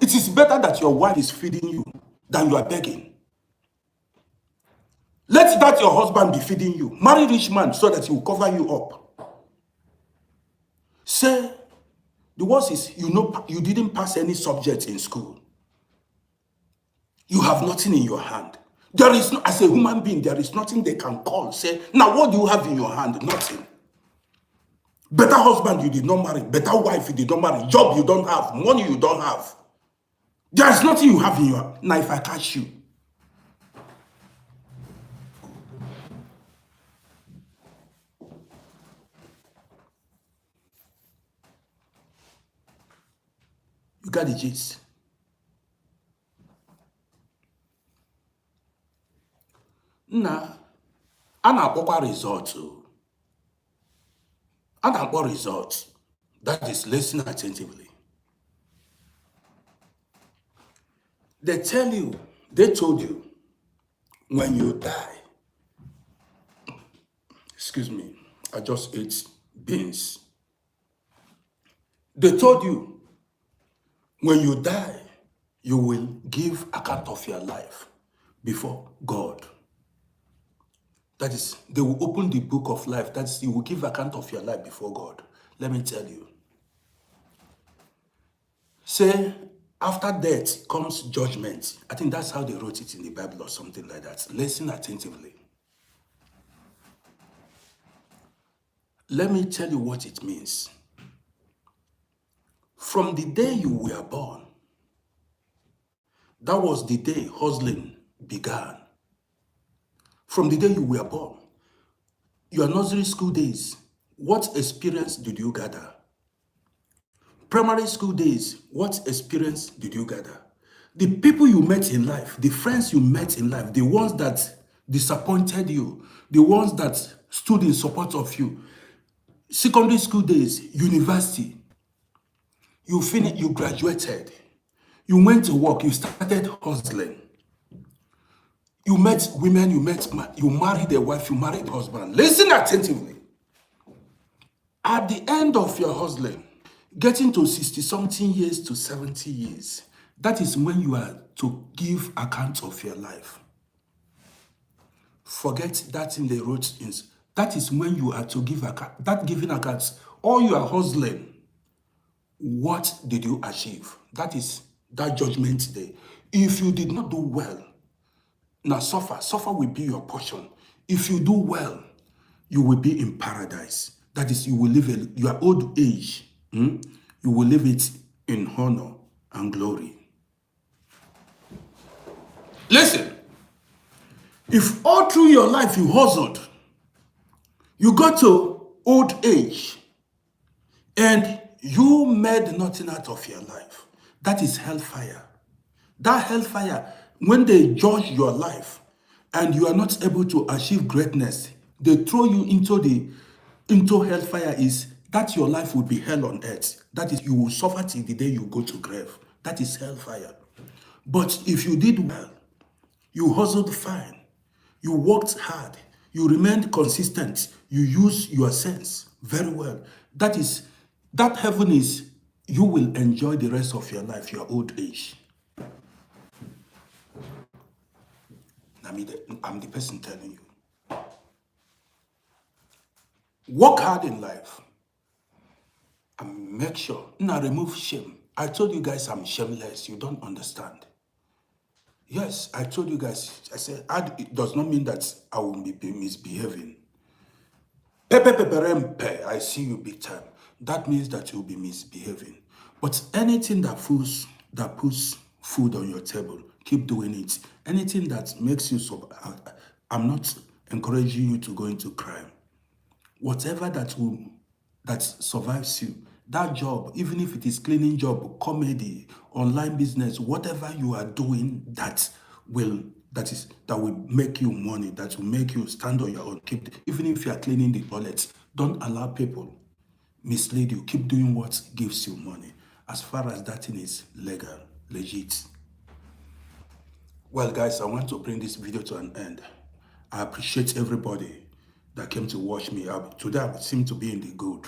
It is better that your wife is feeding you than you are begging. Let that your husband be feeding you. Marry rich man so that he will cover you up. Say, the worst is, you didn't pass any subject in school. You have nothing in your hand. There is no, as a human being, there is nothing they can call. Say, now what do you have in your hand? Nothing. Better husband you did not marry. Better wife you did not marry. Job you don't have. Money you don't have. There is nothing you have in your hand. Now if I catch you, you got the gist. Now, a na-akpọkwa result. A na-akpọ result. That is listen attentively. They told you, when you die, excuse me, I just ate beans. They told you, when you die, you will give account of your life before God. That is, they will open the book of life. That is, you will give account of your life before God. Let me tell you. Say, after death comes judgment. I think that's how they wrote it in the Bible or something like that. Listen attentively. Let me tell you what it means. From the day you were born, that was the day hustling began. From the day you were born, your nursery school days, what experience did you gather? Primary school days, what experience did you gather? The people you met in life, the friends you met in life, the ones that disappointed you, the ones that stood in support of you. Secondary school days, university, you finished, you graduated, you went to work, you started hustling. You met women, you married a wife, you married a husband. Listen attentively. At the end of your hustling, getting to 60-something years to 70 years, that is when you are to give account of your life. Forget that in the road. That is when you are to give account. That giving accounts, all you are hustling, what did you achieve? That is that judgment day. If you did not do well, now suffer will be your portion. If you do well, you will be in paradise. That is, you will live your old age. You will live it in honor and glory. Listen, if all through your life you hustled, you got to old age, and you made nothing out of your life, that is hellfire. That hellfire, when they judge your life and you are not able to achieve greatness, they throw you into hellfire, is that your life will be hell on earth. That is, you will suffer till the day you go to grave. That is hellfire. But if you did well, you hustled fine, you worked hard, you remained consistent, you used your sense very well, that heaven is, you will enjoy the rest of your life, your old age. I'm the person telling you. Work hard in life and make sure. Now remove shame. I told you guys I'm shameless. You don't understand. Yes, I told you guys. I said, it does not mean that I will be misbehaving. I see you big time. That means that you'll be misbehaving. But anything that puts food on your table, keep doing it. Anything that makes you I'm not encouraging you to go into crime. Whatever that survives you, that job, even if it is cleaning job, comedy, online business, whatever you are doing that will make you money, that will make you stand on your own. Even if you are cleaning the toilets, don't allow people mislead you. Keep doing what gives you money, as far as that thing is legal, legit. Well, guys, I want to bring this video to an end. I appreciate everybody that came to watch me. Today I seem to be in the good.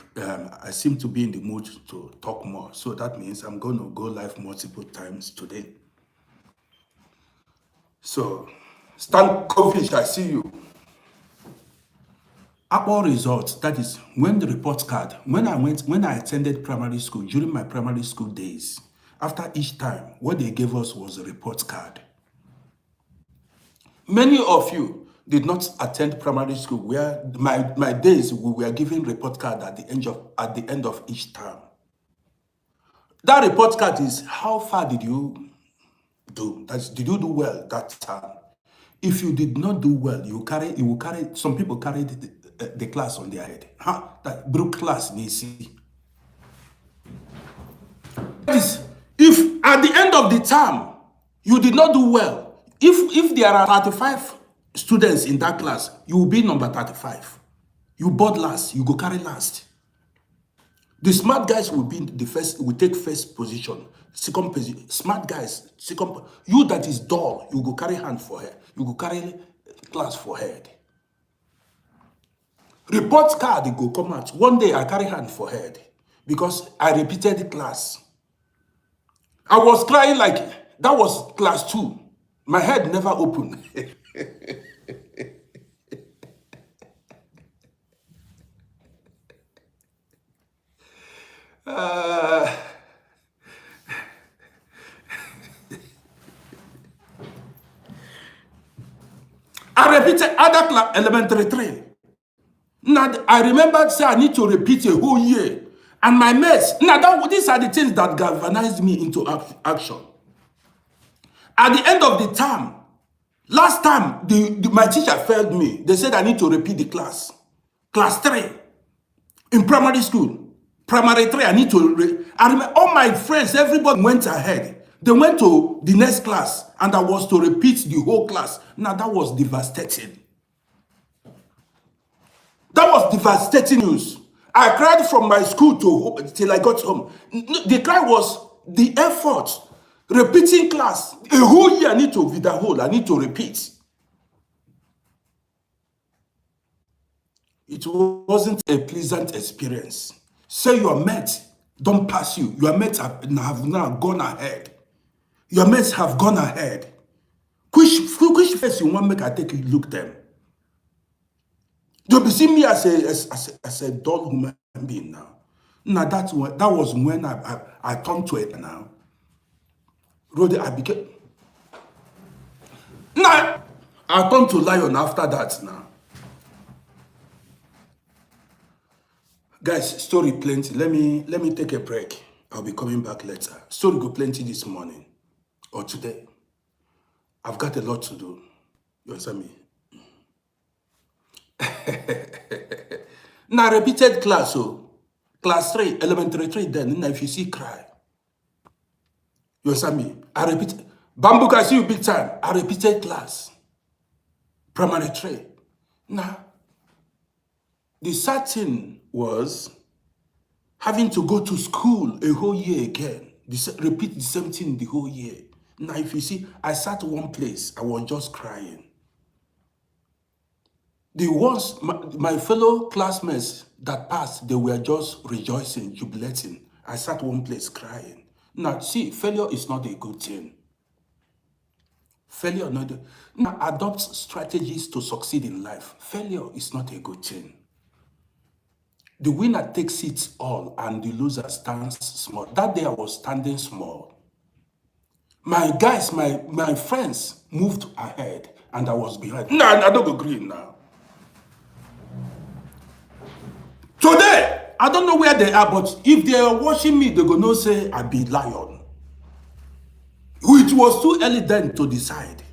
I seem to be in the mood to talk more. So that means I'm going to go live multiple times today. So, Stan Cofish, I see you. Apple results, that is when the report card, when I attended primary school, during my primary school days, after each time, what they gave us was a report card. Many of you did not attend primary school, where my days we were given report card at the end of each term. That report card is how far did you do? Did you do well that term? If you did not do well, you will carry. Some people carried the class on their head. That broke class, Nisi. That is, if at the end of the term you did not do well, if there are 35 students in that class, you will be number 35. You board last, you go carry last. The smart guys will be the first, will take first position, second position. Smart guys, second. You that is dull, you go carry hand for head. You go carry class for head. Report card go come out. One day I carry hand for head because I repeated the class. I was crying like that was class 2. My head never opened. I repeated other class, elementary 3. Now I remembered say I need to repeat a whole year. And my mates, now these are the things that galvanized me into action. At the end of the term, last time, my teacher failed me. They said I need to repeat the class. Class 3 in primary school. Primary 3, I need to... I remember all my friends, everybody went ahead. They went to the next class, and I was to repeat the whole class. Now, that was devastating. That was devastating news. I cried from my school till I got home. The cry was the effort. Repeating class. A whole year I need to vida whole. I need to repeat. It wasn't a pleasant experience. Say your mates don't pass you. Your mates have now gone ahead. Your mates have gone ahead. Which face you want make I take a look them? You'll be seeing me as a dull human being now. Now that was when I turned to it now. Rode, I became... Now, I turned to lion after that now. Guys, story plenty. Let me take a break. I'll be coming back later. Story go plenty this morning or today. I've got a lot to do. You understand me? Now repeated class, so class 3, elementary 3, then if you see cry. You understand me? I repeat. Bamboo, I see you big time. I repeated class. Primary 3. Now, the sad thing was having to go to school a whole year again. Repeat the same thing the whole year. Now, if you see, I sat one place, I was just crying. The ones, my fellow classmates that passed, they were just rejoicing, jubilating. I sat one place crying. Now, see, failure is not a good thing. Failure, not a... Now, adopt strategies to succeed in life. Failure is not a good thing. The winner takes it all and the loser stands small. That day I was standing small. My guys, my friends moved ahead and I was behind. No, I don't agree now. Today, I don't know where they are, but if they are watching me, they're going to say I be lion. It was too early then to decide.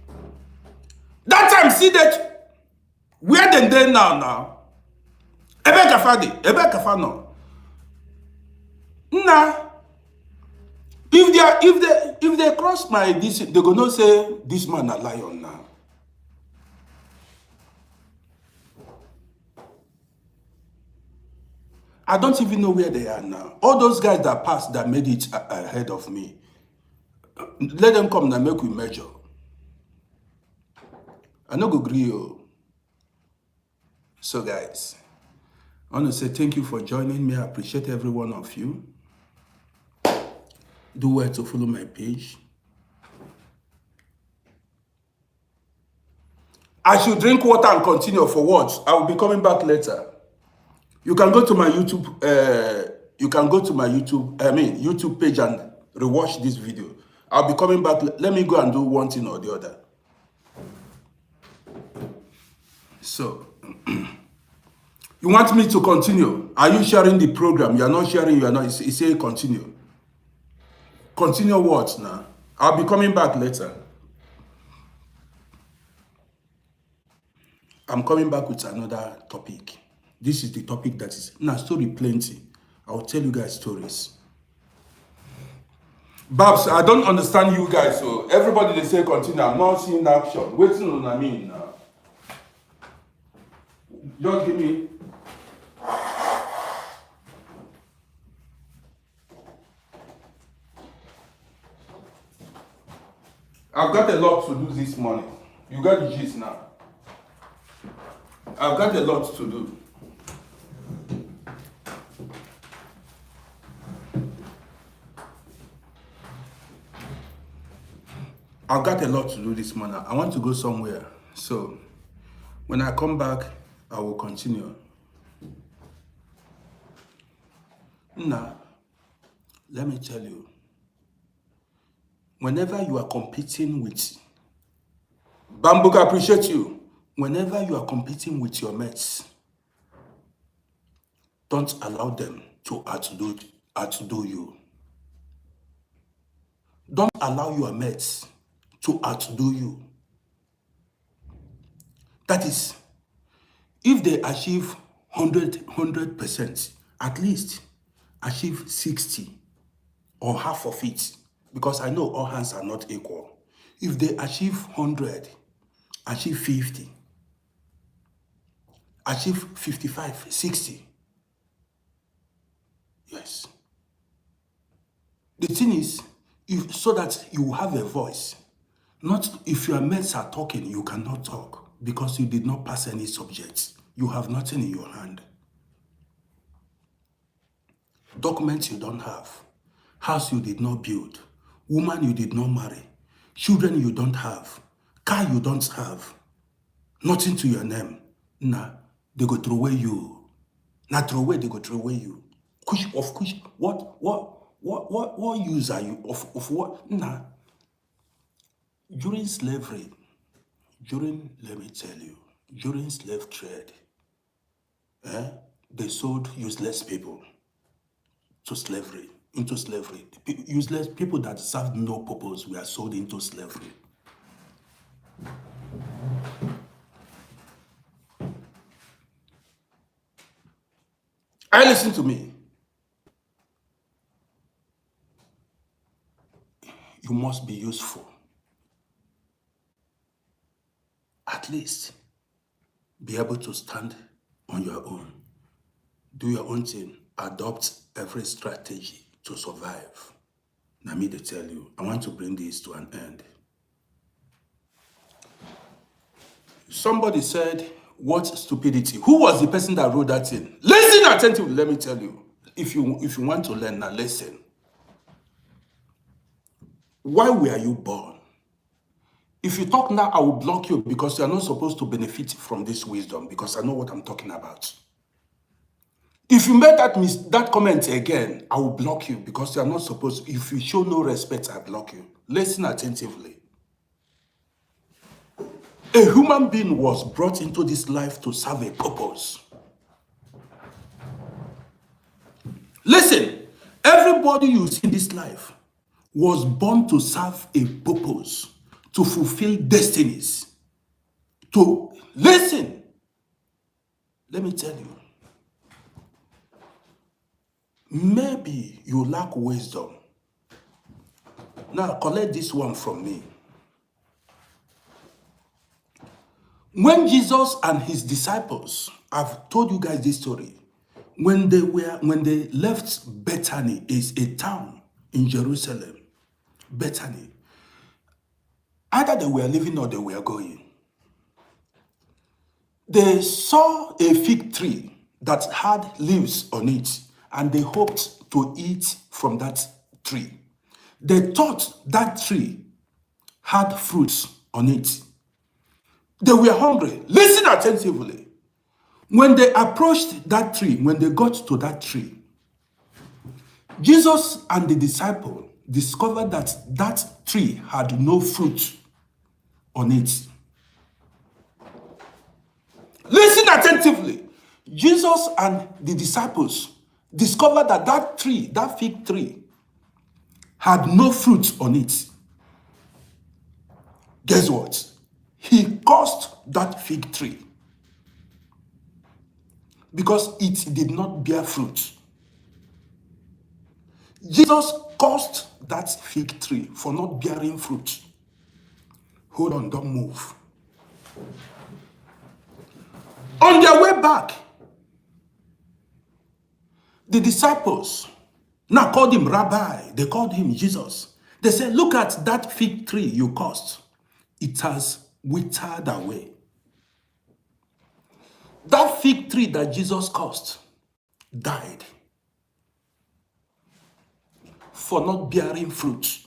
That time, see that where they now. Ebe kafano. Nah. If they cross my this, they're gonna say this man a lion now. I don't even know where they are now. All those guys that passed that made it ahead of me. Let them come and make we measure. I no go agree you. So guys, I want to say thank you for joining me. I appreciate every one of you. Do well to follow my page. I should drink water and continue for what? I will be coming back later. You can go to my YouTube. YouTube page and rewatch this video. I'll be coming back. Let me go and do one thing or the other. So, you want me to continue? Are you sharing the program? You are not sharing. You are not. It say continue. Continue what now? I'll be coming back later. I'm coming back with another topic. This is the topic that is now story plenty. I'll tell you guys stories. Babs, I don't understand you guys. So everybody they say continue. I'm not seeing action. Waiting on I mean now. Just give me. I've got a lot to do this morning. You got the gist now. I've got a lot to do. I've got a lot to do this morning. I want to go somewhere. So, when I come back, I will continue. Now, let me tell you. Whenever you are competing with... Bambuk, I appreciate you. Whenever you are competing with your mates, don't allow them to outdo you. Don't allow your mates to outdo you. That is, if they achieve 100%, at least achieve 60 or half of it, because I know all hands are not equal. If they achieve 100, achieve 50, achieve 55, 60. Yes. The thing is, so that you have a voice. Not if your mates are talking, you cannot talk because you did not pass any subjects. You have nothing in your hand. Documents you don't have. House you did not build. Woman you did not marry. Children you don't have. Car you don't have. Nothing to your name. Nah, they go throw away you. Not throw away, they go throw away you. What use are you of what? Nah. During slavery, let me tell you, during slave trade, they sold useless people into slavery. Useless people that served no purpose were sold into slavery. Listen to me. You must be useful. At least be able to stand on your own. Do your own thing. Adopt every strategy to survive. Now me to tell you, I want to bring this to an end. Somebody said, what stupidity? Who was the person that wrote that thing? Listen attentively, let me tell you. If you want to learn now, listen. Why were you born? If you talk now, I will block you because you are not supposed to benefit from this wisdom because I know what I'm talking about. If you make that comment again, I will block you because you are not supposed. If you show no respect, I block you. Listen attentively. A human being was brought into this life to serve a purpose. Listen, everybody you see in this life was born to serve a purpose, to fulfill destinies. To listen, let me tell you, maybe you lack wisdom. Now, collect this one from me. When Jesus and his disciples, I've told you guys this story, when they left Bethany, is a town in Jerusalem, Bethany. Either they were leaving or they were going. They saw a fig tree that had leaves on it, and they hoped to eat from that tree. They thought that tree had fruits on it. They were hungry. Listen attentively. When they approached that tree, when they got to that tree, Jesus and the disciple discovered that that tree had no fruit on it. Listen attentively. Jesus and the disciples discovered that that tree, that fig tree, had no fruit on it. Guess what? He cursed that fig tree because it did not bear fruit. Jesus cursed that fig tree for not bearing fruit. Hold on, don't move. On their way back, the disciples now called him Rabbi. They called him Jesus. They said, look at that fig tree you cursed. It has withered away. That fig tree that Jesus cursed died for not bearing fruit.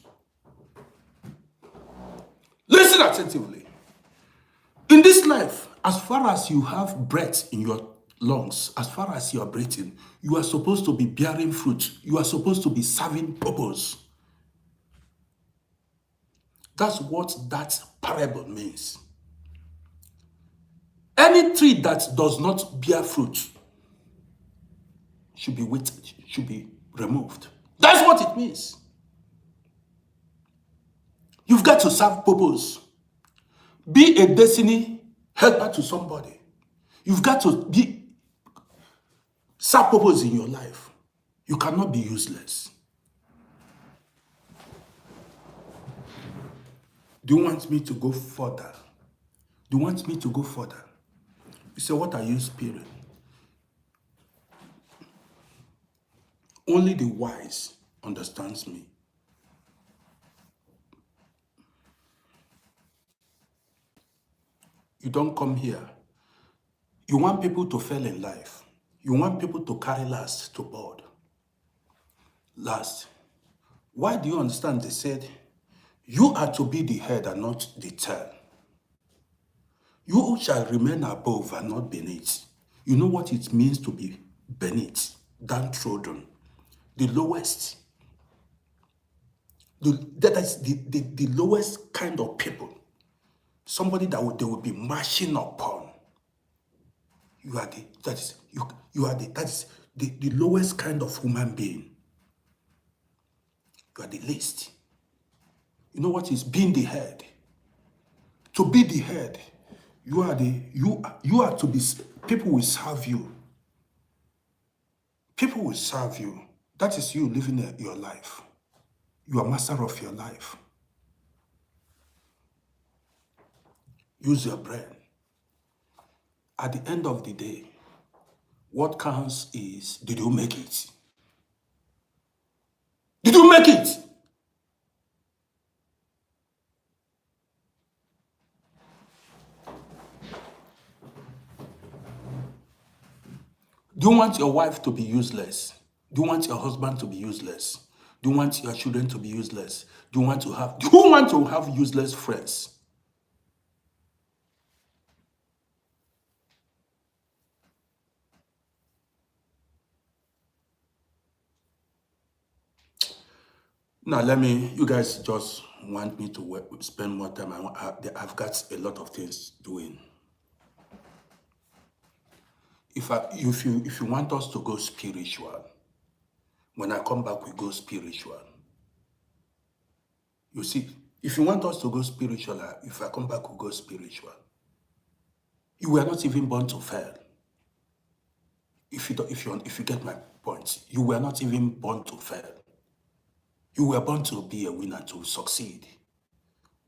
Listen attentively. In this life, as far as you have breath in your lungs, as far as you are breathing, you are supposed to be bearing fruit. You are supposed to be serving purpose. That's what that parable means. Any tree that does not bear fruit should be removed. That's what it means. You've got to serve purpose. Be a destiny helper to somebody. You've got to serve purpose in your life. You cannot be useless. Do you want me to go further? Do you want me to go further? You say, what are you, spirit? Only the wise understands me. You don't come here. You want people to fail in life. You want people to carry last to board. Last. Why do you understand? They said, you are to be the head and not the tail. You shall remain above and not beneath. You know what it means to be beneath, downtrodden, the lowest. That is the lowest kind of people. Somebody that they will be marching upon. You are the lowest kind of human being. You are the least. You know what is being the head? To be the head, you are to be, people will serve you. People will serve you. That is you living your life. You are master of your life. Use your brain. At the end of the day, what counts is, did you make it? Did you make it? Do you want your wife to be useless? Do you want your husband to be useless? Do you want your children to be useless? Do you want to have useless friends? Now, you guys just want me to spend more time. I've got a lot of things doing. If you want us to go spiritual, when I come back, we go spiritual. You see, if you want us to go spiritual, if I come back, we go spiritual. You were not even born to fail. If you get my point, you were not even born to fail. You were born to be a winner, to succeed.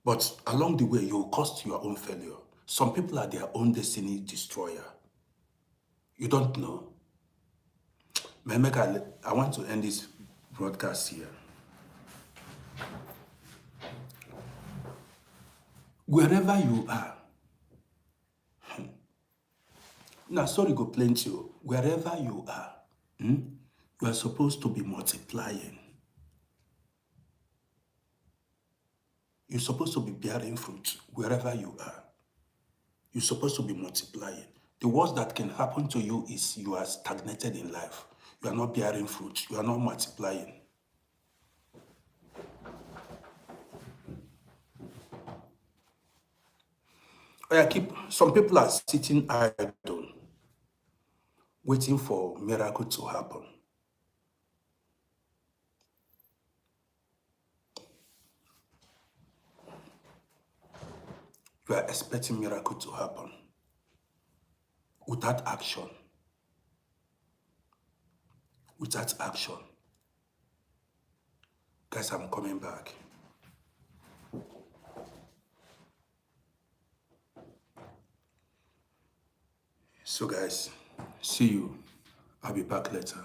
But along the way, you caused your own failure. Some people are their own destiny destroyer. You don't know. I want to end this broadcast here. Wherever you are, now sorry go plenty. Wherever you are, you are supposed to be multiplying. You're supposed to be bearing fruit wherever you are. You're supposed to be multiplying. The worst that can happen to you is you are stagnated in life. You are not bearing fruit. You are not multiplying. Some people are sitting idle, waiting for miracle to happen. You are expecting miracle to happen without action. Without action. Guys, I'm coming back. So guys, see you. I'll be back later.